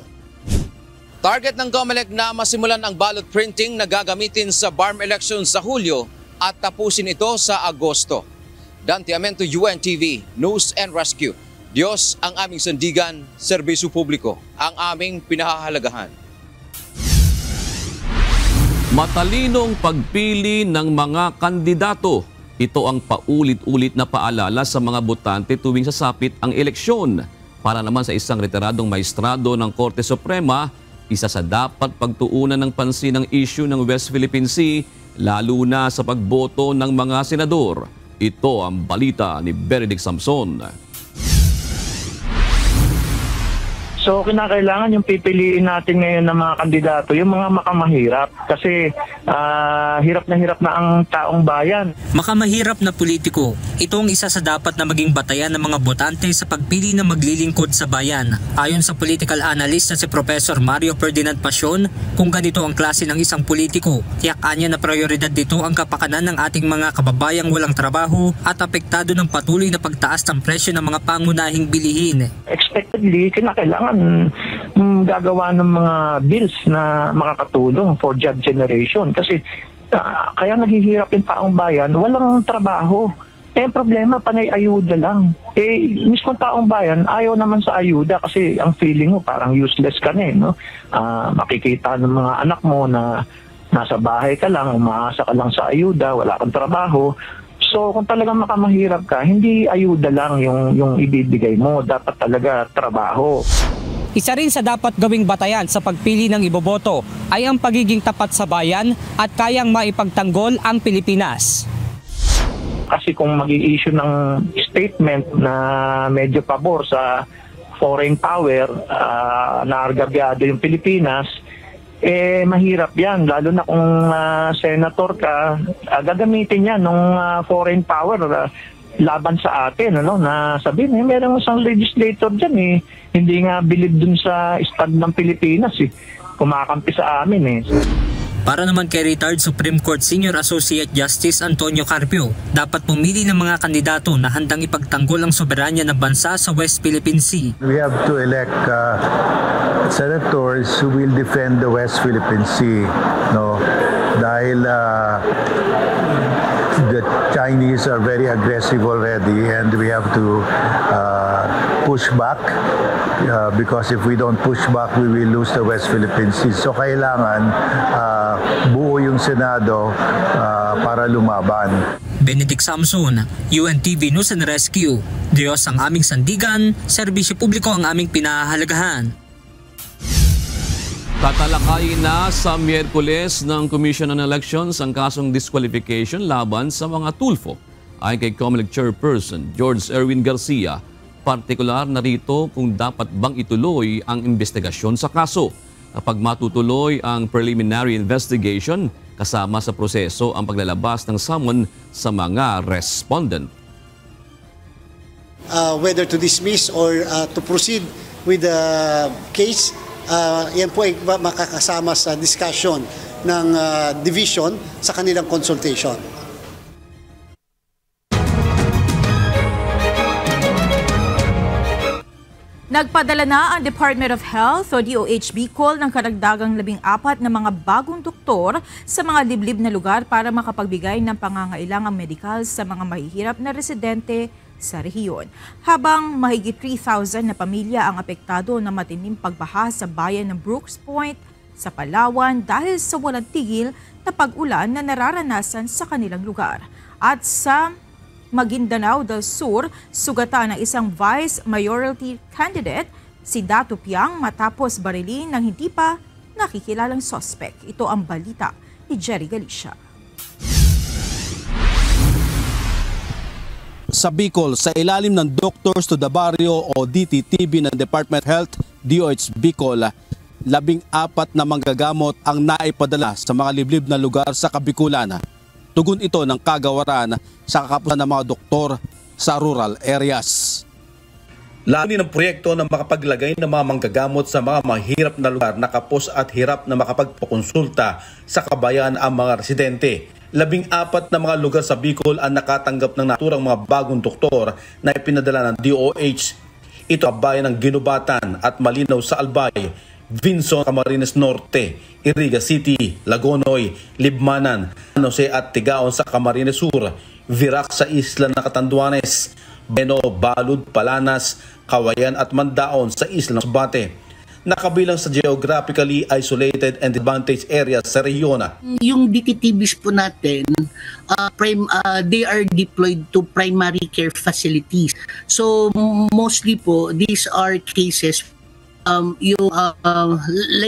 Target ng COMELEC na masimulan ang ballot printing na gagamitin sa BARM elections sa Hulyo at tapusin ito sa Agosto. Dante Amento, UNTV, News and Rescue. Diyos ang aming sandigan, serbisyo publiko, ang aming pinahahalagahan. Matalinong pagpili ng mga kandidato. Ito ang paulit-ulit na paalala sa mga botante tuwing sasapit ang eleksyon. Para naman sa isang retiradong maestrado ng Korte Suprema, isa sa dapat pagtuunan ng pansin ang issue ng West Philippine Sea, lalo na sa pagboto ng mga senador. Ito ang balita ni Benedict Samson. So kinakailangan yung pipiliin natin ngayon ng mga kandidato, yung mga makamahirap kasi hirap na ang taong bayan. Makamahirap na politiko, ito ang isa sa dapat na maging batayan ng mga botante sa pagpili na maglilingkod sa bayan. Ayon sa political analyst na si Professor Mario Ferdinand Pasion, kung ganito ang klase ng isang politiko, tiyakan niya na prioridad dito ang kapakanan ng ating mga kababayang walang trabaho at apektado ng patuloy na pagtaas ng presyo ng mga pangunahing bilihin. Expectedly, kinakailangan gagawa ng mga bills na makakatulong for job generation. Kasi kaya naghihirap yung taong bayan, walang trabaho. Ang problema, panay ayuda lang. Mismo taong bayan, ayaw naman sa ayuda kasi ang feeling mo parang useless ka na no? Makikita ng mga anak mo na nasa bahay ka lang, umaasa ka lang sa ayuda, wala kang trabaho. So kung talagang makamahirap ka, hindi ayuda lang yung ibibigay mo, dapat talaga trabaho. Isa rin sa dapat gawing batayan sa pagpili ng iboboto ay ang pagiging tapat sa bayan at kayang maipagtanggol ang Pilipinas. Kasi kung mag-i-issue ng statement na medyo pabor sa foreign power na argabyado yung Pilipinas, mahirap yan. Lalo na kung senator ka, gagamitin yan ng foreign power laban sa atin. Na sabihin, meron isang legislator dyan hindi nga bilib dun sa estado ng Pilipinas kumakampi sa amin Para naman kay retired Supreme Court Senior Associate Justice Antonio Carpio, dapat pumili ng mga kandidato na handang ipagtanggol ang soberanya ng bansa sa West Philippine Sea. We have to elect senators who will defend the West Philippine Sea, dahil the Chinese are very aggressive already and we have to push back because if we don't push back, we will lose the West Philippine Sea. So kailangan buo yung Senado para lumaban. Benedict Samson, UNTV News and Rescue. Diyos ang aming sandigan, serbisyo publiko ang aming pinahahalagahan. Tatalakayin na sa Miyerkules ng Commission on Elections ang kasong disqualification laban sa mga Tulfo. Ayon kay COMELEC Chairperson George Erwin Garcia, partikular na rito kung dapat bang ituloy ang investigasyon sa kaso. Kapag matutuloy ang preliminary investigation, kasama sa proseso ang paglalabas ng summon sa mga respondent. Whether to dismiss or to proceed with the case, yan po ay makakasama sa discussion ng division sa kanilang consultation. Nagpadala na ang Department of Health o DOH Bicol ng karagdagang 14 na mga bagong doktor sa mga liblib na lugar para makapagbigay ng pangangailangang medikal sa mga mahihirap na residente sa rehiyon. Habang mahigit 3,000 na pamilya ang apektado ng matinding pagbaha sa bayan ng Brooks Point sa Palawan dahil sa walang tigil na pag-ulan na nararanasan sa kanilang lugar. At sa Maguindanao del Sur, sugatan ng isang vice mayoralty candidate, si Dato Piang, matapos barilin ng hindi pa nakikilalang sospek. Ito ang balita ni Jerry Galicia. Sa Bicol, sa ilalim ng Doctors to the Barrio o DTTB ng Department of Health, DOH Bicol, 14 na manggagamot ang naipadala sa mga liblib na lugar sa Kabikulan. Tugon ito ng kagawaran sa kakapusan ng mga doktor sa rural areas. Layunin ng proyekto na makapaglagay ng mga manggagamot sa mga mahirap na lugar na kapos at hirap na makapagpakonsulta sa kabayan ang mga residente. 14 na mga lugar sa Bicol ang nakatanggap ng naturang mga bagong doktor na ipinadala ng DOH. Ito ang bayan ng Ginubatan at Malinaw sa Albay, Vinson, Camarines Norte, Iriga City, Lagonoy, Libmanan, San Jose at Tigaon sa Camarines Sur, Virac sa Isla ng Catanduanes, Beno, Balud, Palanas, Kawayan at Mandaon sa Isla ng Subate. Nakabilang sa geographically isolated and disadvantaged areas sa rehiyon. Yung DTTBs po natin, they are deployed to primary care facilities. So mostly po, these are cases yung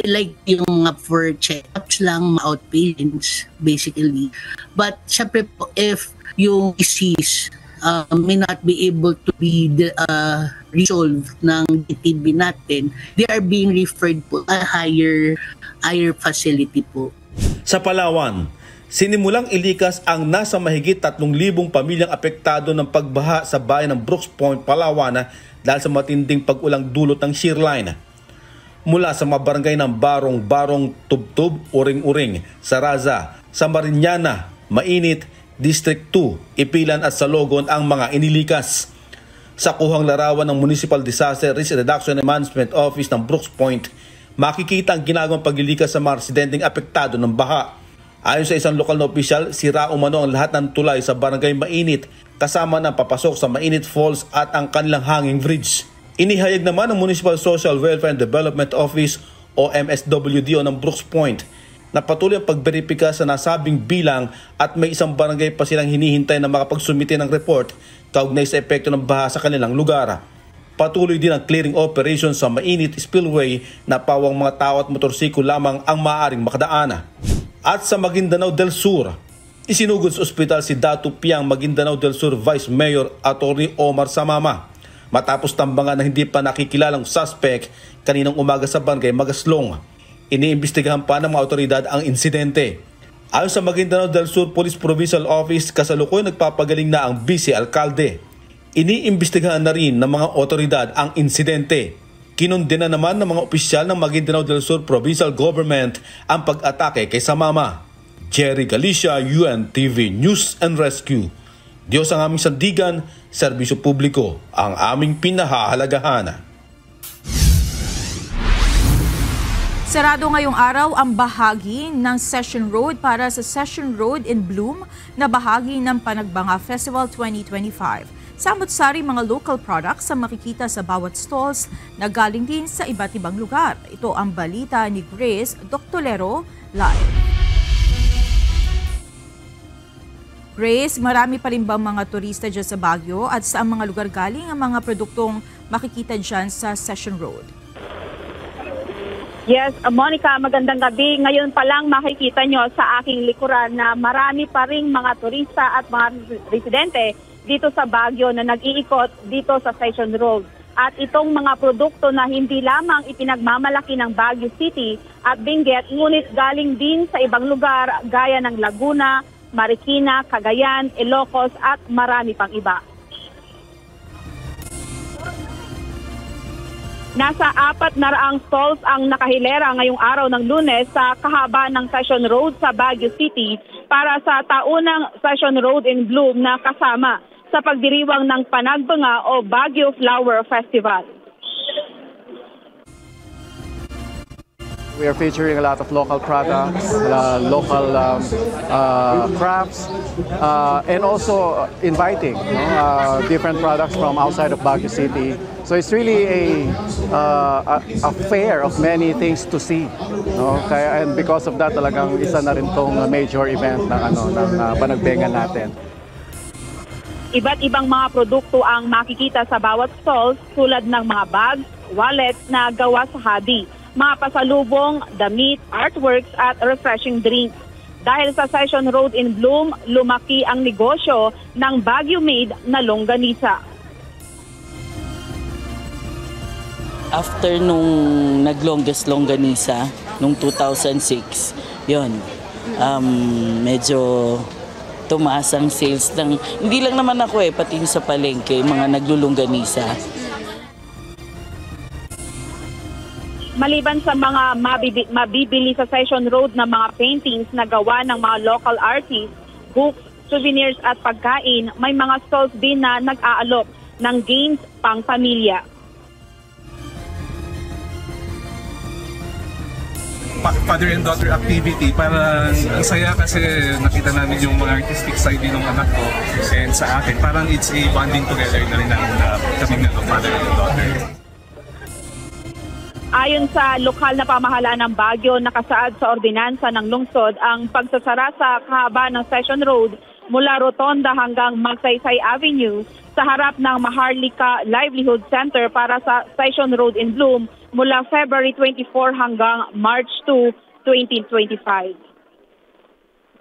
like yung mga for check-ups lang, outpatients basically. But syempre po, if yung disease may not be able to be resolved ng DTB natin, they are being referred po a higher facility po. Sa Palawan, sinimulang ilikas ang nasa mahigit 3,000 pamilyang apektado ng pagbaha sa bayan ng Brooks Point, Palawan dahil sa matinding pag-ulang dulot ng shear line. Mula sa mga barangay ng Barong, Tubtub, Uring-Uring, Saraza, Samariñana, Mainit, District 2, Ipilan at Salogon ang mga inilikas. Sa kuhang larawan ng Municipal Disaster Risk Reduction and Management Office ng Brooks Point, makikita ang ginagawang paglilikas sa mga residenteng apektado ng baha. Ayon sa isang lokal na opisyal, sira umano ang lahat ng tulay sa barangay Mainit kasama ng papasok sa Mainit Falls at ang kanilang hanging bridge. Inihayag naman ng Municipal Social Welfare and Development Office o MSWDO ng Brooks Point na patuloy ang pagberipika sa nasabing bilang at may isang barangay pa silang hinihintay na makapagsumite ng report kaugnay sa epekto ng baha sa kanilang lugar. Patuloy din ang clearing operation sa Mainit Spillway na pawang mga tao at motorsiklo lamang ang maaaring makadaan. At sa Maguindanao del Sur, isinugod sa ospital si Datu Piang Maguindanao del Sur Vice Mayor Atty. Omar Samama matapos tambangan na hindi pa nakikilalang suspect kaninang umaga sa barangay Magaslong. Iniimbestigahan pa ng mga otoridad ang insidente. Ayon sa Maguindanao del Sur Police Provincial Office, kasalukuyan nagpapagaling na ang vice alkalde. Iniimbestigahan na rin ng mga otoridad ang insidente. Kinundena naman ng mga opisyal ng Maguindanao del Sur Provincial Government ang pag-atake kay Samama. Jerry Galicia, UNTV News and Rescue. Diyos ang aming sandigan, serbisyo publiko ang aming pinahahalagahan. Sarado ngayong araw ang bahagi ng Session Road para sa Session Road in Bloom na bahagi ng Panagbanga Festival 2025. Samot-sari mga local products ang makikita sa bawat stalls na galing din sa iba't ibang lugar. Ito ang balita ni Grace Doctolero live. Grace, marami pa rin bang mga turista dyan sa Baguio at saan mga lugar galing ang mga produktong makikita dyan sa Session Road? Yes, Monica, magandang gabi. Ngayon pa lang makikita nyo sa aking likuran na marami pa ring mga turista at mga residente dito sa Baguio na nag-iikot dito sa Session Road. At itong mga produkto na hindi lamang ipinagmamalaki ng Baguio City at Benguet, ngunit galing din sa ibang lugar gaya ng Laguna, Marikina, Cagayan, Ilocos at marami pang iba. Nasa 400 stalls ang nakahilera ngayong araw ng Lunes sa kahaba ng Session Road sa Baguio City para sa taunang Session Road in Bloom na kasama sa pagdiriwang ng Panagbanga o Baguio Flower Festival. We are featuring a lot of local products, local crafts, and also inviting different products from outside of Baguio City. So it's really a fair of many things to see. Kaya, and because of that, talagang isa na rin tong major event ng Panagbenga natin. Iba't ibang mga produkto ang makikita sa bawat stalls tulad ng mga bags, wallets na gawa sa hadi, mga pasalubong, damit, artworks at refreshing drinks. Dahil sa Session Road in Bloom, lumaki ang negosyo ng Baguio-made na longganisa. After nung naglongest longganisa, nung 2006, yun, medyo tumaas ang sales ng, hindi lang naman ako pati sa palengke, mga naglulongganisa. Maliban sa mga mabibili sa Session Road na mga paintings na gawa ng mga local artists, books, souvenirs at pagkain, may mga stalls din na nag-aalok ng games pang pamilya. Father and daughter activity, parang ang saya kasi nakita namin yung mga artistic side din ng anak ko and sa akin. Parang it's a bonding together na rin namin na kaming father and daughter. Ayon sa lokal na pamahalaan ng Baguio, nakasaad sa ordinansa ng lungsod ang pagsasara sa kahaba ng Session Road mula Rotonda hanggang Magsaysay Avenue sa harap ng Maharlika Livelihood Center para sa Session Road in Bloom mula February 24 hanggang March 2, 2025.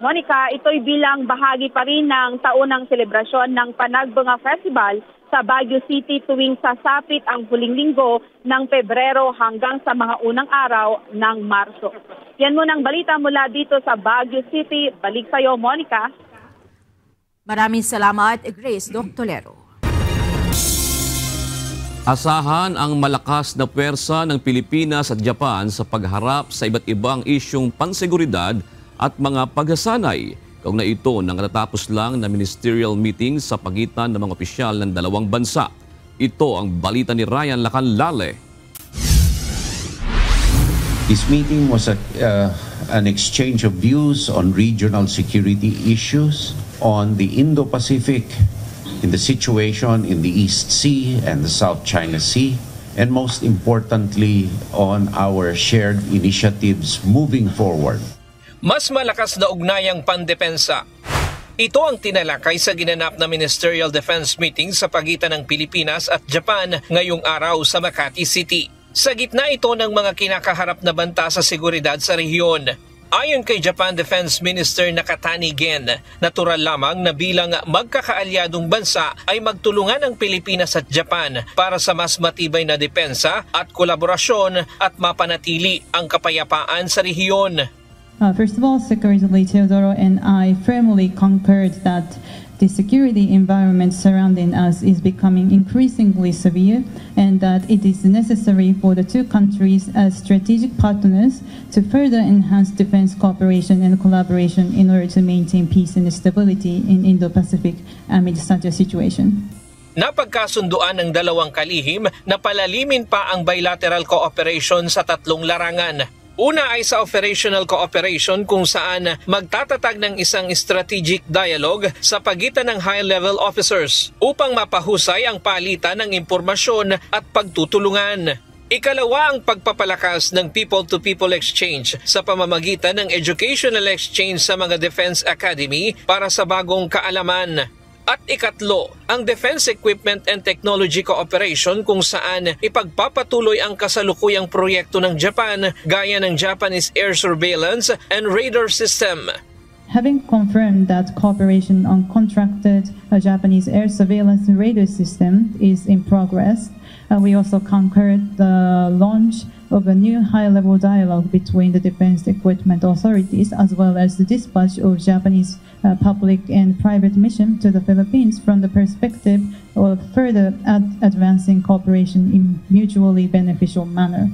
Monica, ito'y bilang bahagi pa rin ng taunang selebrasyon ng Panagbanga Festival sa Baguio City tuwing sasapit ang huling linggo ng Pebrero hanggang sa mga unang araw ng Marso. Yan muna ang balita mula dito sa Baguio City. Balik sa iyo, Monica. Maraming salamat, Grace Doctolero. Asahan ang malakas na puwersa ng Pilipinas at Japan sa pagharap sa iba't ibang isyong panseguridad at mga paghasanay. Kaugnay ito nang natatapos lang na ministerial meeting sa pagitan ng mga opisyal ng dalawang bansa. Ito ang balita ni Ryan Lacanlale. This meeting was an exchange of views on regional security issues, on the Indo-Pacific, in the situation in the East Sea and the South China Sea, and most importantly, on our shared initiatives moving forward. Mas malakas na ugnayang pandepensa. Ito ang tinalakay sa ginanap na Ministerial Defense Meeting sa pagitan ng Pilipinas at Japan ngayong araw sa Makati City. Sa gitna ito ng mga kinakaharap na banta sa seguridad sa rehiyon. Ayon kay Japan Defense Minister Nakatani Gen, natural lamang na bilang magkakaalyadong bansa ay magtulungan ang Pilipinas at Japan para sa mas matibay na depensa at kolaborasyon at mapanatili ang kapayapaan sa rehiyon. First of all, Secretary Teodoro and I firmly concurred that the security environment surrounding us is becoming increasingly severe and that it is necessary for the two countries as strategic partners to further enhance defense cooperation and collaboration in order to maintain peace and stability in Indo-Pacific amid such a situation. Napagkasunduan ng dalawang kalihim na palalimin pa ang bilateral cooperation sa tatlong larangan. Una ay sa operational cooperation kung saan magtatatag ng isang strategic dialogue sa pagitan ng high-level officers upang mapahusay ang palitan ng impormasyon at pagtutulungan. Ikalawa ang pagpapalakas ng people-to-people exchange sa pamamagitan ng educational exchange sa mga defense academy para sa bagong kaalaman. At ikatlo, ang Defense Equipment and Technology Cooperation kung saan ipagpapatuloy ang kasalukuyang proyekto ng Japan gaya ng Japanese Air Surveillance and Radar System. Having confirmed that cooperation on contracted Japanese air surveillance and radar system is in progress, we also concurred the launch of a new high-level dialogue between the defense equipment authorities as well as the dispatch of Japanese public and private mission to the Philippines from the perspective of further advancing cooperation in mutually beneficial manner.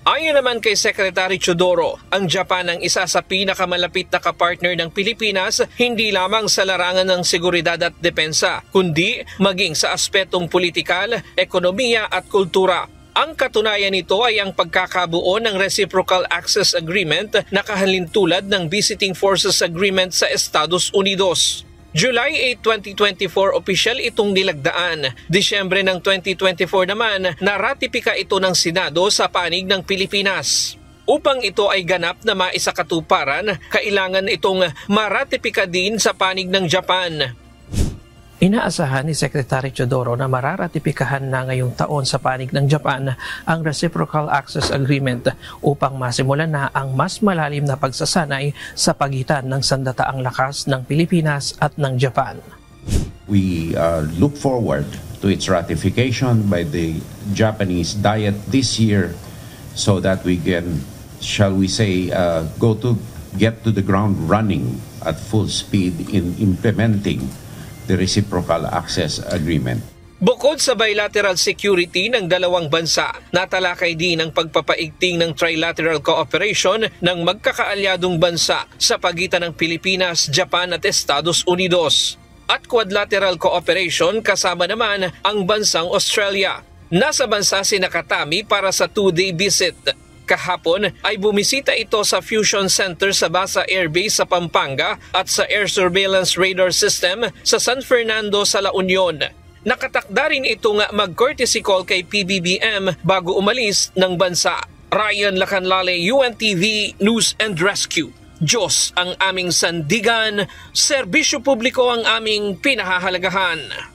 Ayon naman kay Secretary Teodoro, ang Japan ang isa sa pinakamalapit na kapartner ng Pilipinas hindi lamang sa larangan ng seguridad at depensa, kundi maging sa aspetong politikal, ekonomiya at kultura. Ang katunayan nito ay ang pagkakabuo ng Reciprocal Access Agreement na kahalintulad ng Visiting Forces Agreement sa Estados Unidos. July 8, 2024 opisyal itong nilagdaan. Disyembre ng 2024 naman, naratipika ito ng Senado sa panig ng Pilipinas. Upang ito ay ganap na maisakatuparan, kailangan itong maratipika din sa panig ng Japan. Inaasahan ni Secretary Teodoro na mararatipikahan na ngayong taon sa panig ng Japan ang Reciprocal Access Agreement upang masimulan na ang mas malalim na pagsasanay sa pagitan ng sandataang lakas ng Pilipinas at ng Japan. We look forward to its ratification by the Japanese Diet this year so that we can, shall we say, get to the ground running at full speed in implementing the Reciprocal Access Agreement. Bukod sa bilateral security ng dalawang bansa, natalakay din ang pagpapaigting ng trilateral cooperation ng magkakaalyadong bansa sa pagitan ng Pilipinas, Japan at Estados Unidos. At quadrilateral cooperation kasama naman ang bansang Australia. Nasa bansa si Nakatami para sa 2-day visit. Kahapon ay bumisita ito sa Fusion Center sa Basa Air Base sa Pampanga at sa Air Surveillance Radar System sa San Fernando sa La Union. Nakatakda rin itong mag-courtesy call kay PBBM bago umalis ng bansa. Ryan Lacanlale, UNTV News and Rescue. Diyos ang aming sandigan, serbisyo publiko ang aming pinahahalagahan.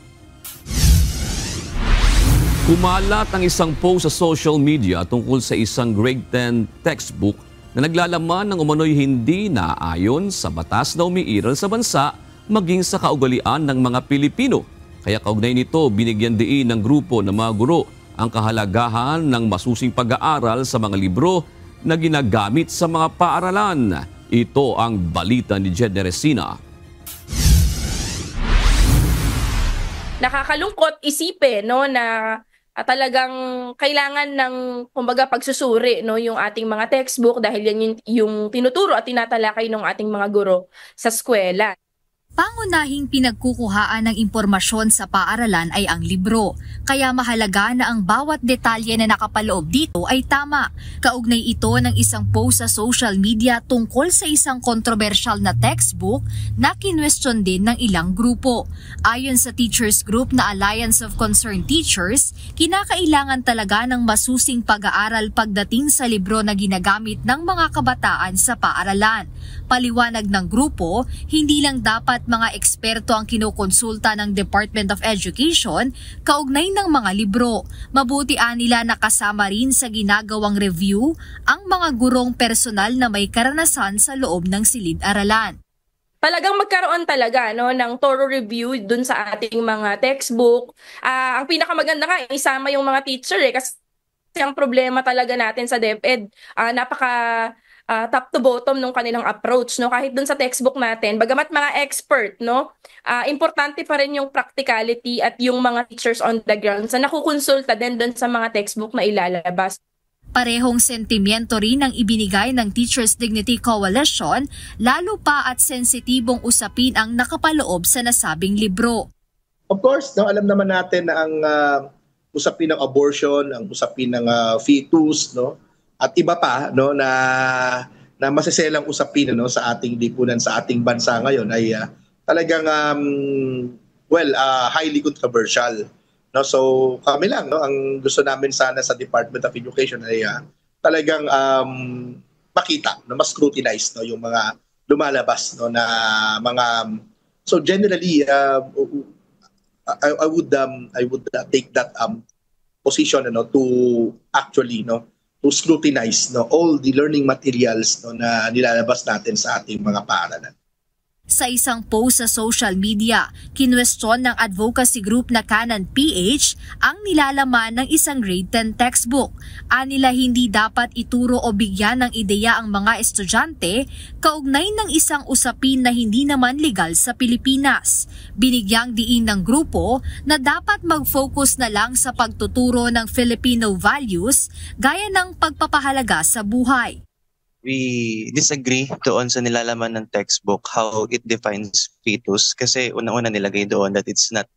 Kumalat ang isang post sa social media tungkol sa isang grade 10 textbook na naglalaman ng umano'y hindi naaayon sa batas na umiiral sa bansa maging sa kaugalian ng mga Pilipino. Kaya kaugnay nito, binigyan diin ng grupo ng mga guro ang kahalagahan ng masusing pag-aaral sa mga libro na ginagamit sa mga paaralan. Ito ang balita ni Jed Neresina. Nakakalungkot isipin na talagang kailangan ng kumbaga pagsusuri yung ating mga textbook dahil yan yung tinuturo at tinatalakay ng ating mga guro sa eskwela. Pangunahing pinagkukuhaan ng impormasyon sa paaralan ay ang libro, kaya mahalaga na ang bawat detalye na nakapaloob dito ay tama. Kaugnay ito ng isang post sa social media tungkol sa isang kontrobersyal na textbook na kinwestiyon din ng ilang grupo. Ayon sa teachers group na Alliance of Concerned Teachers, kinakailangan talaga ng masusing pag-aaral pagdating sa libro na ginagamit ng mga kabataan sa paaralan. Paliwanag ng grupo, hindi lang dapat mga eksperto ang kinukonsulta ng Department of Education kaugnay ng mga libro. Mabuti nila nakasama rin sa ginagawang review ang mga gurong personal na may karanasan sa loob ng silid-aralan. Talagang magkaroon talaga ng thorough review dun sa ating mga textbook. Ang pinakamaganda nga, isama yung mga teacher kasi ang problema talaga natin sa DepEd, top to bottom nung kanilang approach, kahit dun sa textbook natin, bagamat mga expert, importante pa rin yung practicality at yung mga teachers on the ground sa nakukonsulta din dun sa mga textbook na ilalabas. Parehong sentimiento rin ang ibinigay ng Teachers Dignity Coalition, lalo pa at sensitibong usapin ang nakapaloob sa nasabing libro. Of course, alam naman natin na ang usapin ng abortion, ang usapin ng fetus, at iba pa na maseselang usapin sa ating lipunan, sa ating bansa ngayon ay talagang highly controversial. So kami lang ang gusto namin sana sa Department of Education ay talagang makita na mas scrutinize yung mga lumalabas na mga, so generally I would take that position to actually to scrutinize all the learning materials na nilalabas natin sa ating mga paaralan. Sa isang post sa social media, kinwestiyon ng advocacy group na Canon PH ang nilalaman ng isang grade 10 textbook. Anila hindi dapat ituro o bigyan ng ideya ang mga estudyante kaugnay ng isang usapin na hindi naman legal sa Pilipinas. Binigyang diin ng grupo na dapat mag-focus na lang sa pagtuturo ng Filipino values gaya ng pagpapahalaga sa buhay. We disagree doon sa nilalaman ng textbook how it defines fetus kasi una-una nilagay doon that it's not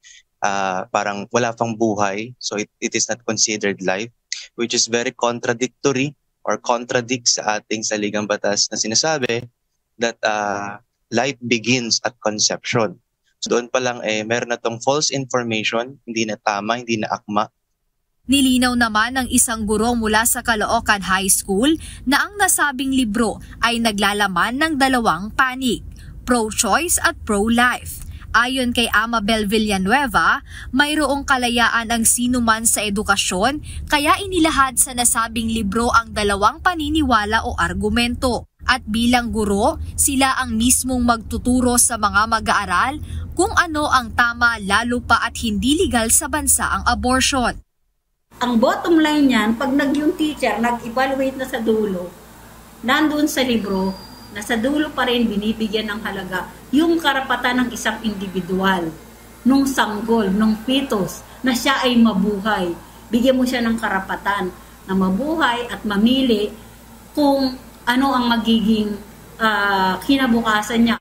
parang wala pang buhay, so it is not considered life, which is very contradictory or contradicts sa ating saligang batas na sinasabi that life begins at conception. So doon pa lang meron na tong false information, hindi na tama, hindi na akma. Nilinaw naman ng isang guro mula sa Caloocan High School na ang nasabing libro ay naglalaman ng dalawang panig, pro-choice at pro-life. Ayon kay Amabel Villanueva, mayroong kalayaan ang sinuman sa edukasyon kaya inilahad sa nasabing libro ang dalawang paniniwala o argumento. At bilang guro, sila ang mismong magtuturo sa mga mag-aaral kung ano ang tama lalo pa at hindi legal sa bansa ang abortion. Ang bottom line niyan, pag yung teacher nag-evaluate na sa dulo, nandun sa libro, na sa dulo pa rin binibigyan ng halaga yung karapatan ng isang individual, nung sanggol, nung fetus, na siya ay mabuhay. Bigyan mo siya ng karapatan na mabuhay at mamili kung ano ang magiging kinabukasan niya.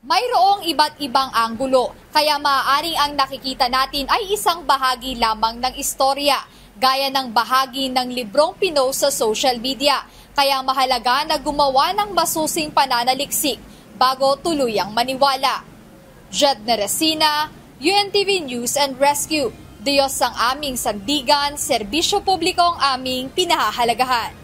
Mayroong iba't ibang anggulo, kaya maaaring ang nakikita natin ay isang bahagi lamang ng istorya, gaya ng bahagi ng librong pinost sa social media. Kaya mahalaga na gumawa ng masusing pananaliksik bago tuluyang maniwala. Jed Neresina, UNTV News and Rescue. Diyos ang aming sandigan, serbisyo publiko ang aming pinahahalagahan.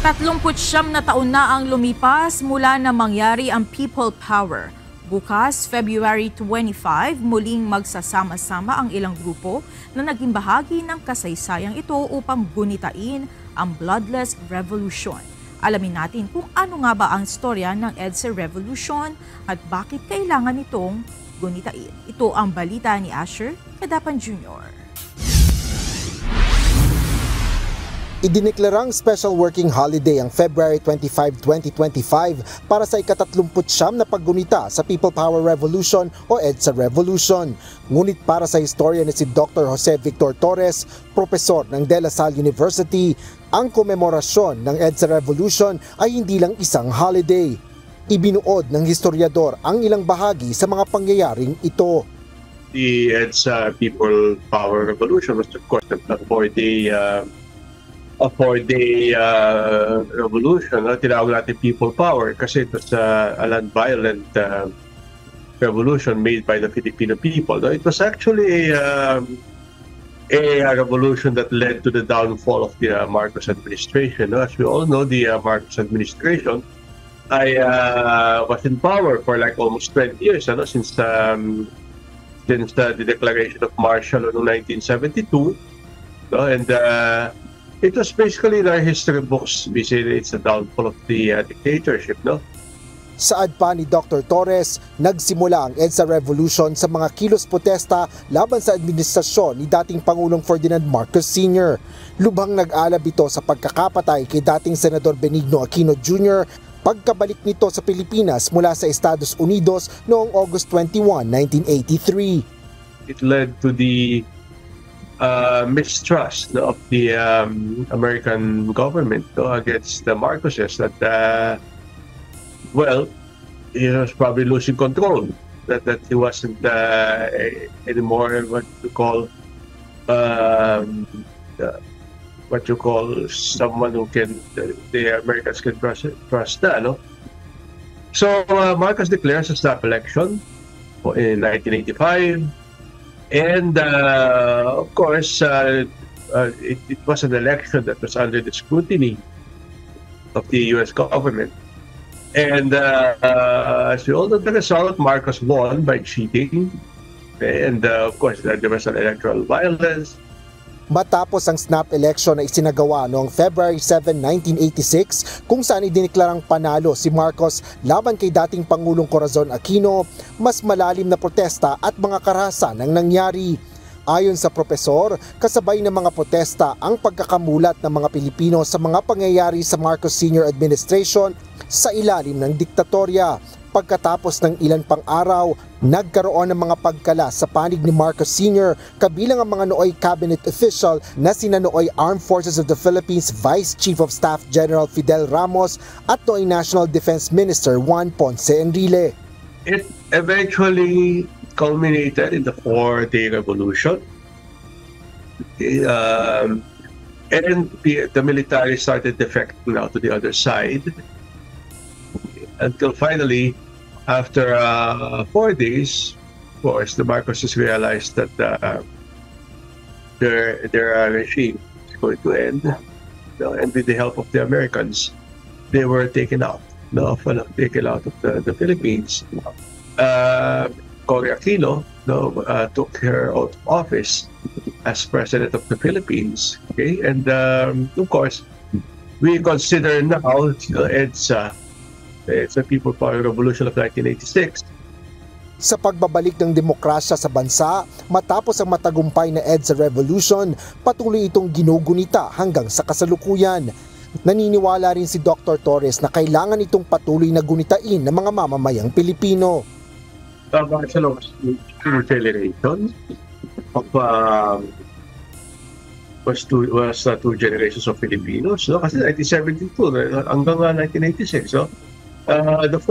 39 na taon na ang lumipas mula na mangyari ang People Power. Bukas, February 25, muling magsasama-sama ang ilang grupo na naging bahagi ng kasaysayang ito upang gunitain ang Bloodless Revolution. Alamin natin kung ano nga ba ang storya ng EDSA Revolution at bakit kailangan itong gunitain. Ito ang balita ni Asher Kadapan Jr. Idineklarang special working holiday ang February 25, 2025 para sa ika-39 na paggunita sa People Power Revolution o EDSA Revolution. Ngunit para sa historia ni si Dr. Jose Victor Torres, profesor ng De La Salle University, ang komemorasyon ng EDSA Revolution ay hindi lang isang holiday. Ibinuod ng historiador ang ilang bahagi sa mga pangyayaring ito. The EDSA People Power Revolution was of course a 4-day revolution. Tinawag natin People Power kasi it was a non-violent revolution made by the Filipino people. It was actually a revolution that led to the downfall of the Marcos administration. As we all know, the Marcos administration was in power for like almost 20 years since the declaration of martial law in 1972. And it was basically in our history books, we say that it's the downfall of the dictatorship. Saad pa ni Dr. Torres, nagsimula ang EDSA Revolution sa mga kilos protesta laban sa administrasyon ni dating Pangulong Ferdinand Marcos Sr. Lubhang nag-alab ito sa pagkakapatay kay dating Senador Benigno Aquino Jr. pagkabalik nito sa Pilipinas mula sa Estados Unidos noong August 21, 1983. It led to the mistrust of the American government against the Marcoses that he was probably losing control, that he wasn't anymore what you call someone who can the Americans can trust So Marcos declares a snap election in 1985, and of course it was an election that was under the scrutiny of the U.S. government. And as we all know, the result, Marcos won by cheating, and of course there was an electoral violence. Matapos ang snap election na isinagawa noong February 7, 1986, kung saan idiniklarang panalo si Marcos laban kay dating Pangulong Corazon Aquino, mas malalim na protesta at mga karahasan ang nangyari. Ayon sa propesor, kasabay ng mga protesta ang pagkakamulat ng mga Pilipino sa mga pangyayari sa Marcos Sr. administration sa ilalim ng diktatorya. Pagkatapos ng ilan pang araw, nagkaroon ng mga pagkala sa panig ni Marcos Sr. kabilang ang mga nooy cabinet official na sina nooy Armed Forces of the Philippines Vice Chief of Staff General Fidel Ramos at nooy National Defense Minister Juan Ponce Enrile. It eventually culminated in the 4-day revolution. And the military started defecting now to the other side. Until finally, after 4 days, of course, the Marcoses realized that their regime is going to end. And with the help of the Americans, they were taken out. Taken out of the Philippines. Cory Aquino took her out of office as president of the Philippines. Okay, and of course, we consider now it's a People Power Revolution of 1986. Sa pagbabalik ng demokrasya sa bansa, matapos ang matagumpay na EDSA Revolution, patuloy itong ginugunita hanggang sa kasalukuyan. Naniniwala rin si Dr. Torres na kailangan itong patuloy na gunitain ng mga mamamayang Pilipino. Martial generation of was two generations of Filipinos, kasi 1972 hanggang 1986. The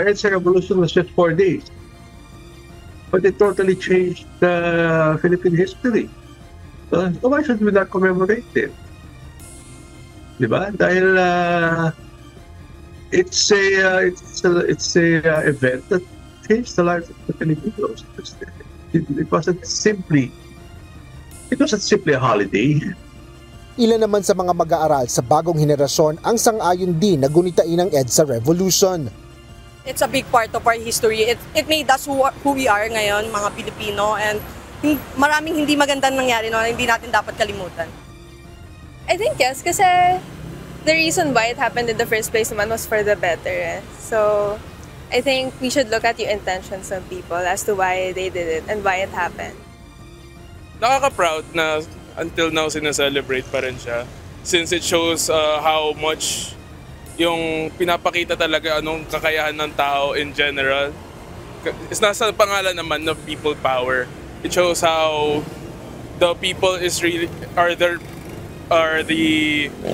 EDSA Revolution was just 4 days, but it totally changed Philippine history. So why should we not commemorate it? Diba? Dahil it's a event that changed the lives of the Filipinos. It wasn't simply a holiday. Ilan naman sa mga mag-aaral sa bagong henerasyon ang sang-ayon din na gunitain ng EDSA Revolution. It's a big part of our history. It made us who we are ngayon, mga Pilipino, and maraming hindi magandang nangyari na hindi natin dapat kalimutan. I think yes, kasi the reason why it happened in the first place naman was for the better. So I think we should look at the intentions of people as to why they did it and why it happened. Nakaka-proud na until now sinaselebrate pa rin siya, since it shows how much yung pinapakita talaga anong kakayahan ng tao in general. It's nasa pangalan naman ng people power. It shows how the people is really the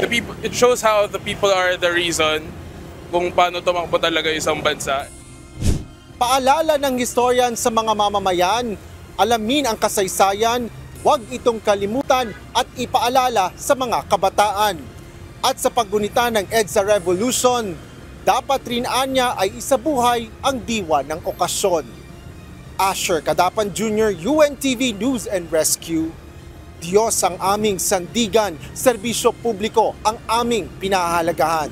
people. It shows how the people are the reason kung paano tumakbo talaga isang bansa. Paalala ng historian sa mga mamamayan, alamin ang kasaysayan, huwag itong kalimutan at ipaalala sa mga kabataan. At sa paggunita ng EDSA Revolution, dapat rin anya ay isabuhay ang diwa ng okasyon. Asher Cadapan Jr., UNTV News and Rescue. Diyos ang aming sandigan, serbisyo publiko ang aming pinahahalagahan.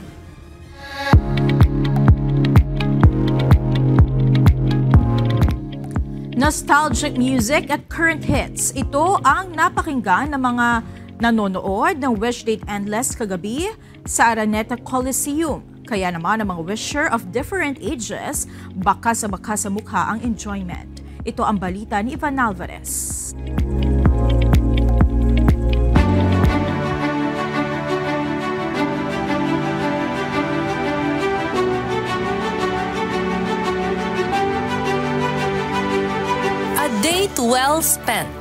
Nostalgic music at current hits. Ito ang napakinggan ng mga nanonood ng Wish Date Endless kagabi sa Araneta Coliseum. Kaya naman ang mga wisher of different ages, baka sa mukha ang enjoyment. Ito ang balita ni Ivan Alvarez. A day well spent.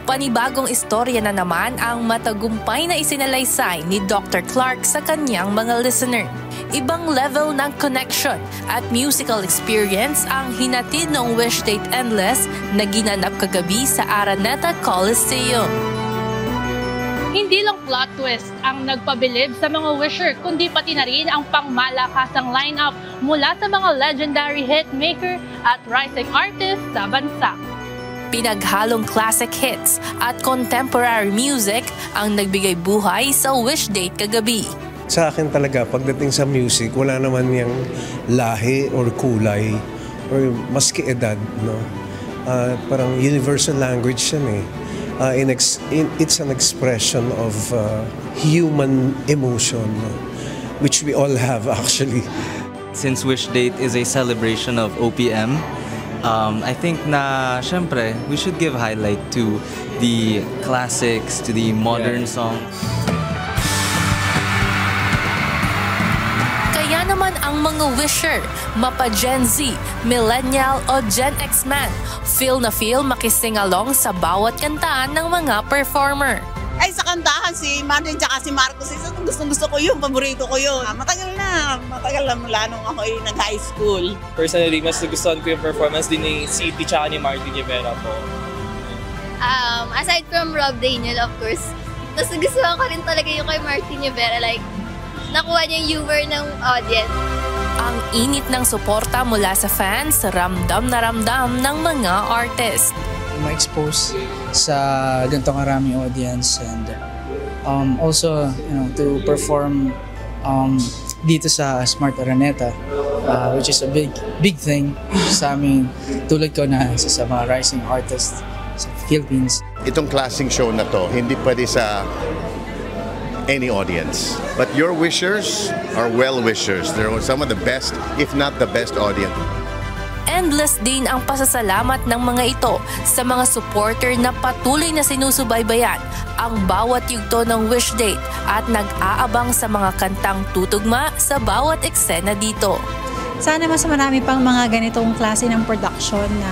Panibagong istorya na naman ang matagumpay na isinalaysay ni Dr. Clark sa kanyang mga listener. Ibang level ng connection at musical experience ang hinatid ng Wish Date Endless na ginanap kagabi sa Araneta Coliseum. Hindi lang plot twist ang nagpabilib sa mga wisher, kundi pati na rin ang pangmalakasang lineup mula sa mga legendary hitmaker at rising artists sa bansa. Pinaghalong classic hits at contemporary music ang nagbigay buhay sa Wish Date kagabi. Sa akin talaga, pagdating sa music, wala naman yung lahi or kulay or maski edad. No? Parang universal language yan eh. It's an expression of human emotion, which we all have actually. Since Wish Date is a celebration of OPM, I think na syempre we should give highlight to the classics, to the modern songs. Kaya naman ang mga wisher, mapa Gen Z, Millennial o Gen X man, feel na feel makisingalong sa bawat kantaan ng mga performer. Ay, sa kantahan, si Martin tsaka si Marcos, gusto ko yun, paborito ko yun. Matagal na mula nung ako nag-high school. Personally, mas nagustuhan ko yung performance din ni City tsaka ni Martin Rivera po. Aside from Rob Daniel, of course, mas nagustuhan ko rin talaga yung kay Martin Rivera. Like, nakuha niya yung humor ng audience. Ang init ng suporta mula sa fans, ramdam na ramdam ng mga artist. Ma-expose sa ganitong karaming audience and also to perform dito sa Smart Araneta, which is a big thing sa amin, tulad ko na sa mga rising artists sa Philippines. Itong klaseng show na to, hindi pwede sa any audience. But your wishers are well-wishers. They're some of the best, if not the best audience. Endless din ang pasasalamat ng mga ito sa mga supporter na patuloy na sinusubaybayan ang bawat yugto ng Wish Date at nag-aabang sa mga kantang tutugma sa bawat eksena dito. Sana mas marami pang mga ganitong klase ng production na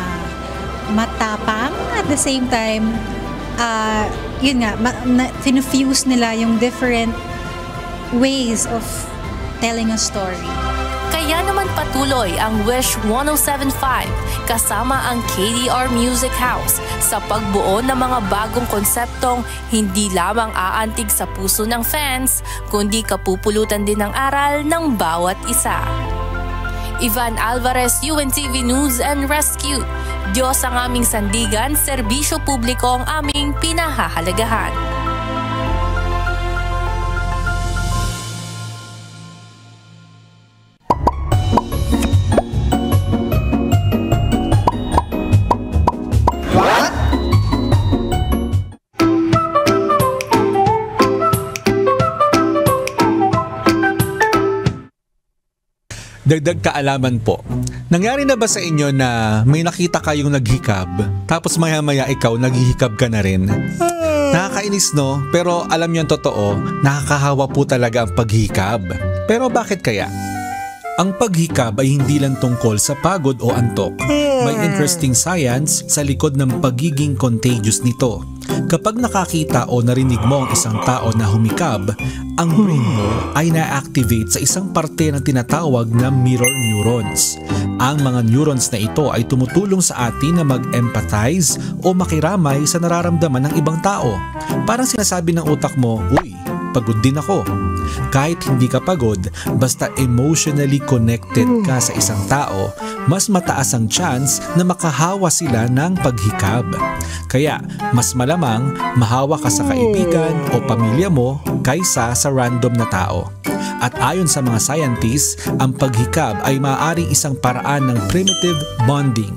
matapang at the same time, yun nga, finufuse nila yung different ways of telling a story. Kaya naman patuloy ang Wish 1075 kasama ang KDR Music House sa pagbuo ng mga bagong konseptong hindi lamang aantig sa puso ng fans, kundi kapupulutan din ng aral ng bawat isa. Ivan Alvarez, UNTV News and Rescue. Diyos ang aming sandigan, serbisyo publiko ang aming pinahahalagahan. Dagdag kaalaman po. Nangyari na ba sa inyo na may nakita kayong naghikab, tapos maya-maya ikaw naghihikab ka na rin? Nakakainis no? Pero alam niyo ang totoo, nakakahawa po talaga ang paghikab. Pero bakit kaya? Ang paghikab ay hindi lang tungkol sa pagod o antok. May interesting science sa likod ng pagiging contagious nito. Kapag nakakita o narinig mo ang isang tao na humikab, ang brain mo ay na-activate sa isang parte ng tinatawag na mirror neurons. Ang mga neurons na ito ay tumutulong sa atin na mag-empathize o makiramay sa nararamdaman ng ibang tao. Parang sinasabi ng utak mo, uy, pagod din ako. Kahit hindi ka pagod, basta emotionally connected ka sa isang tao, mas mataas ang chance na makahawa sila ng paghikab. Kaya, mas malamang mahawa ka sa kaibigan o pamilya mo kaysa sa random na tao. At ayon sa mga scientists, ang paghikab ay maaaring isang paraan ng primitive bonding.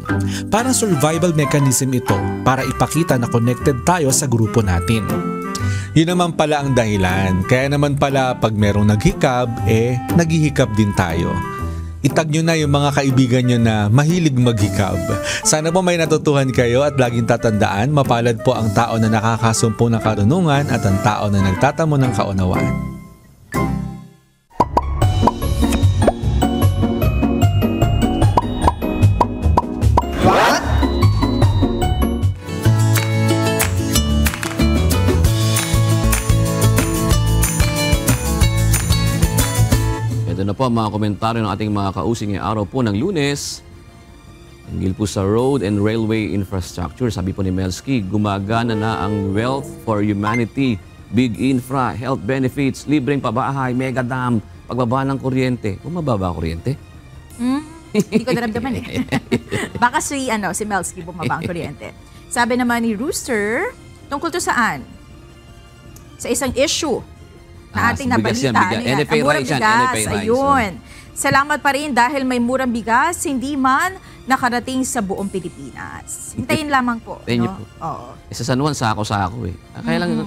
Parang survival mechanism ito para ipakita na connected tayo sa grupo natin. Yun naman pala ang dahilan. Kaya naman pala pag merong naghikab, naghihikab din tayo. Itag nyo na yung mga kaibigan nyo na mahilig maghikab. Sana po may natutuhan kayo at laging tatandaan, mapalad po ang tao na nakakasumpo ng karunungan at ang tao na nagtatamo ng kaunawaan. Na po ang mga komentaryo ng ating mga kausing ngayong araw po ng Lunes. Hinggil po sa road and railway infrastructure. Sabi po ni Melski, gumagana na ang wealth for humanity, big infra, health benefits, libreng pabahay, mega dam, pagbaba ng kuryente. Bumababa kuryente? Hindi ko naramdaman eh. Baka si Melski bumaba ang kuryente. Sabi naman ni Rooster, tungkol to saan? Sa isang issue na ating nabalita. Ang murang bigas. Ayun. Salamat pa rin dahil may murang bigas, hindi man nakarating sa buong Pilipinas. Hintayin lamang po. Hintayin po. Oo. Sa San Juan, sako-sako eh. Kaya lang,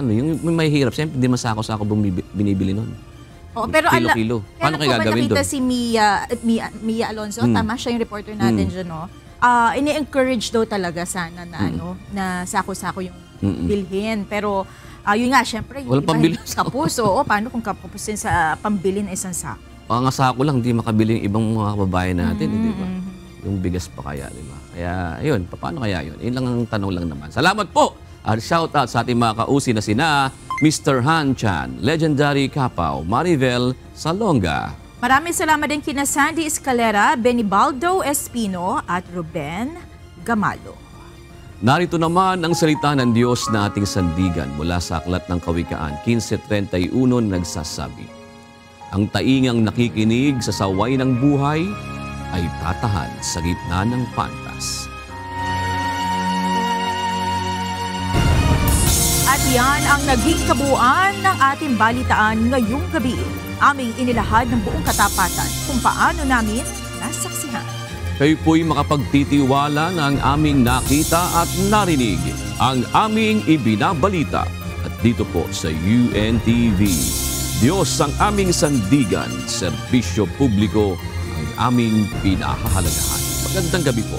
yung may hirap, siyempre hindi man sako-sako binibili nun. Oo, pero kilo-kilo. Paano kayo gagawin doon? Nakita si Mia Alonzo, tama siya yung reporter natin dyan, no? Ini-encourage daw talaga sana na, na sako-sako yung bilhin. Pero, yun nga, syempre, yung pambili kapus. Oo, paano kung kapusin sa pambili na isang sako? Mga sako lang, di makabili yung ibang mga kababayan natin, di ba? Yung bigas pa kaya, di ba? Kaya, yun, paano kaya yun? Yun lang ang tanong lang naman. Salamat po! At shout out sa ating mga kausi na sina Mr. Han Chan, Legendary Kapaw, Maribel Salonga. Maraming salamat din kina Sandy Escalera, Benibaldo Espino at Ruben Gamalo. Narito naman ang salita ng Diyos na ating sandigan mula sa Aklat ng Kawikaan 15:31 nagsasabi, ang taingang nakikinig sa saway ng buhay ay tatahan sa gitna ng pantas. At yan ang naging kabuuan ng ating balitaan ngayong gabi. Aming inilahad ng buong katapatan kung paano namin nasaksihan. Kayo po'y makapagtitiwala ng aming nakita at narinig, ang aming ibinabalita. At dito po sa UNTV, Diyos ang aming sandigan, serbisyo publiko ang aming pinahahalagahan. Magandang gabi po.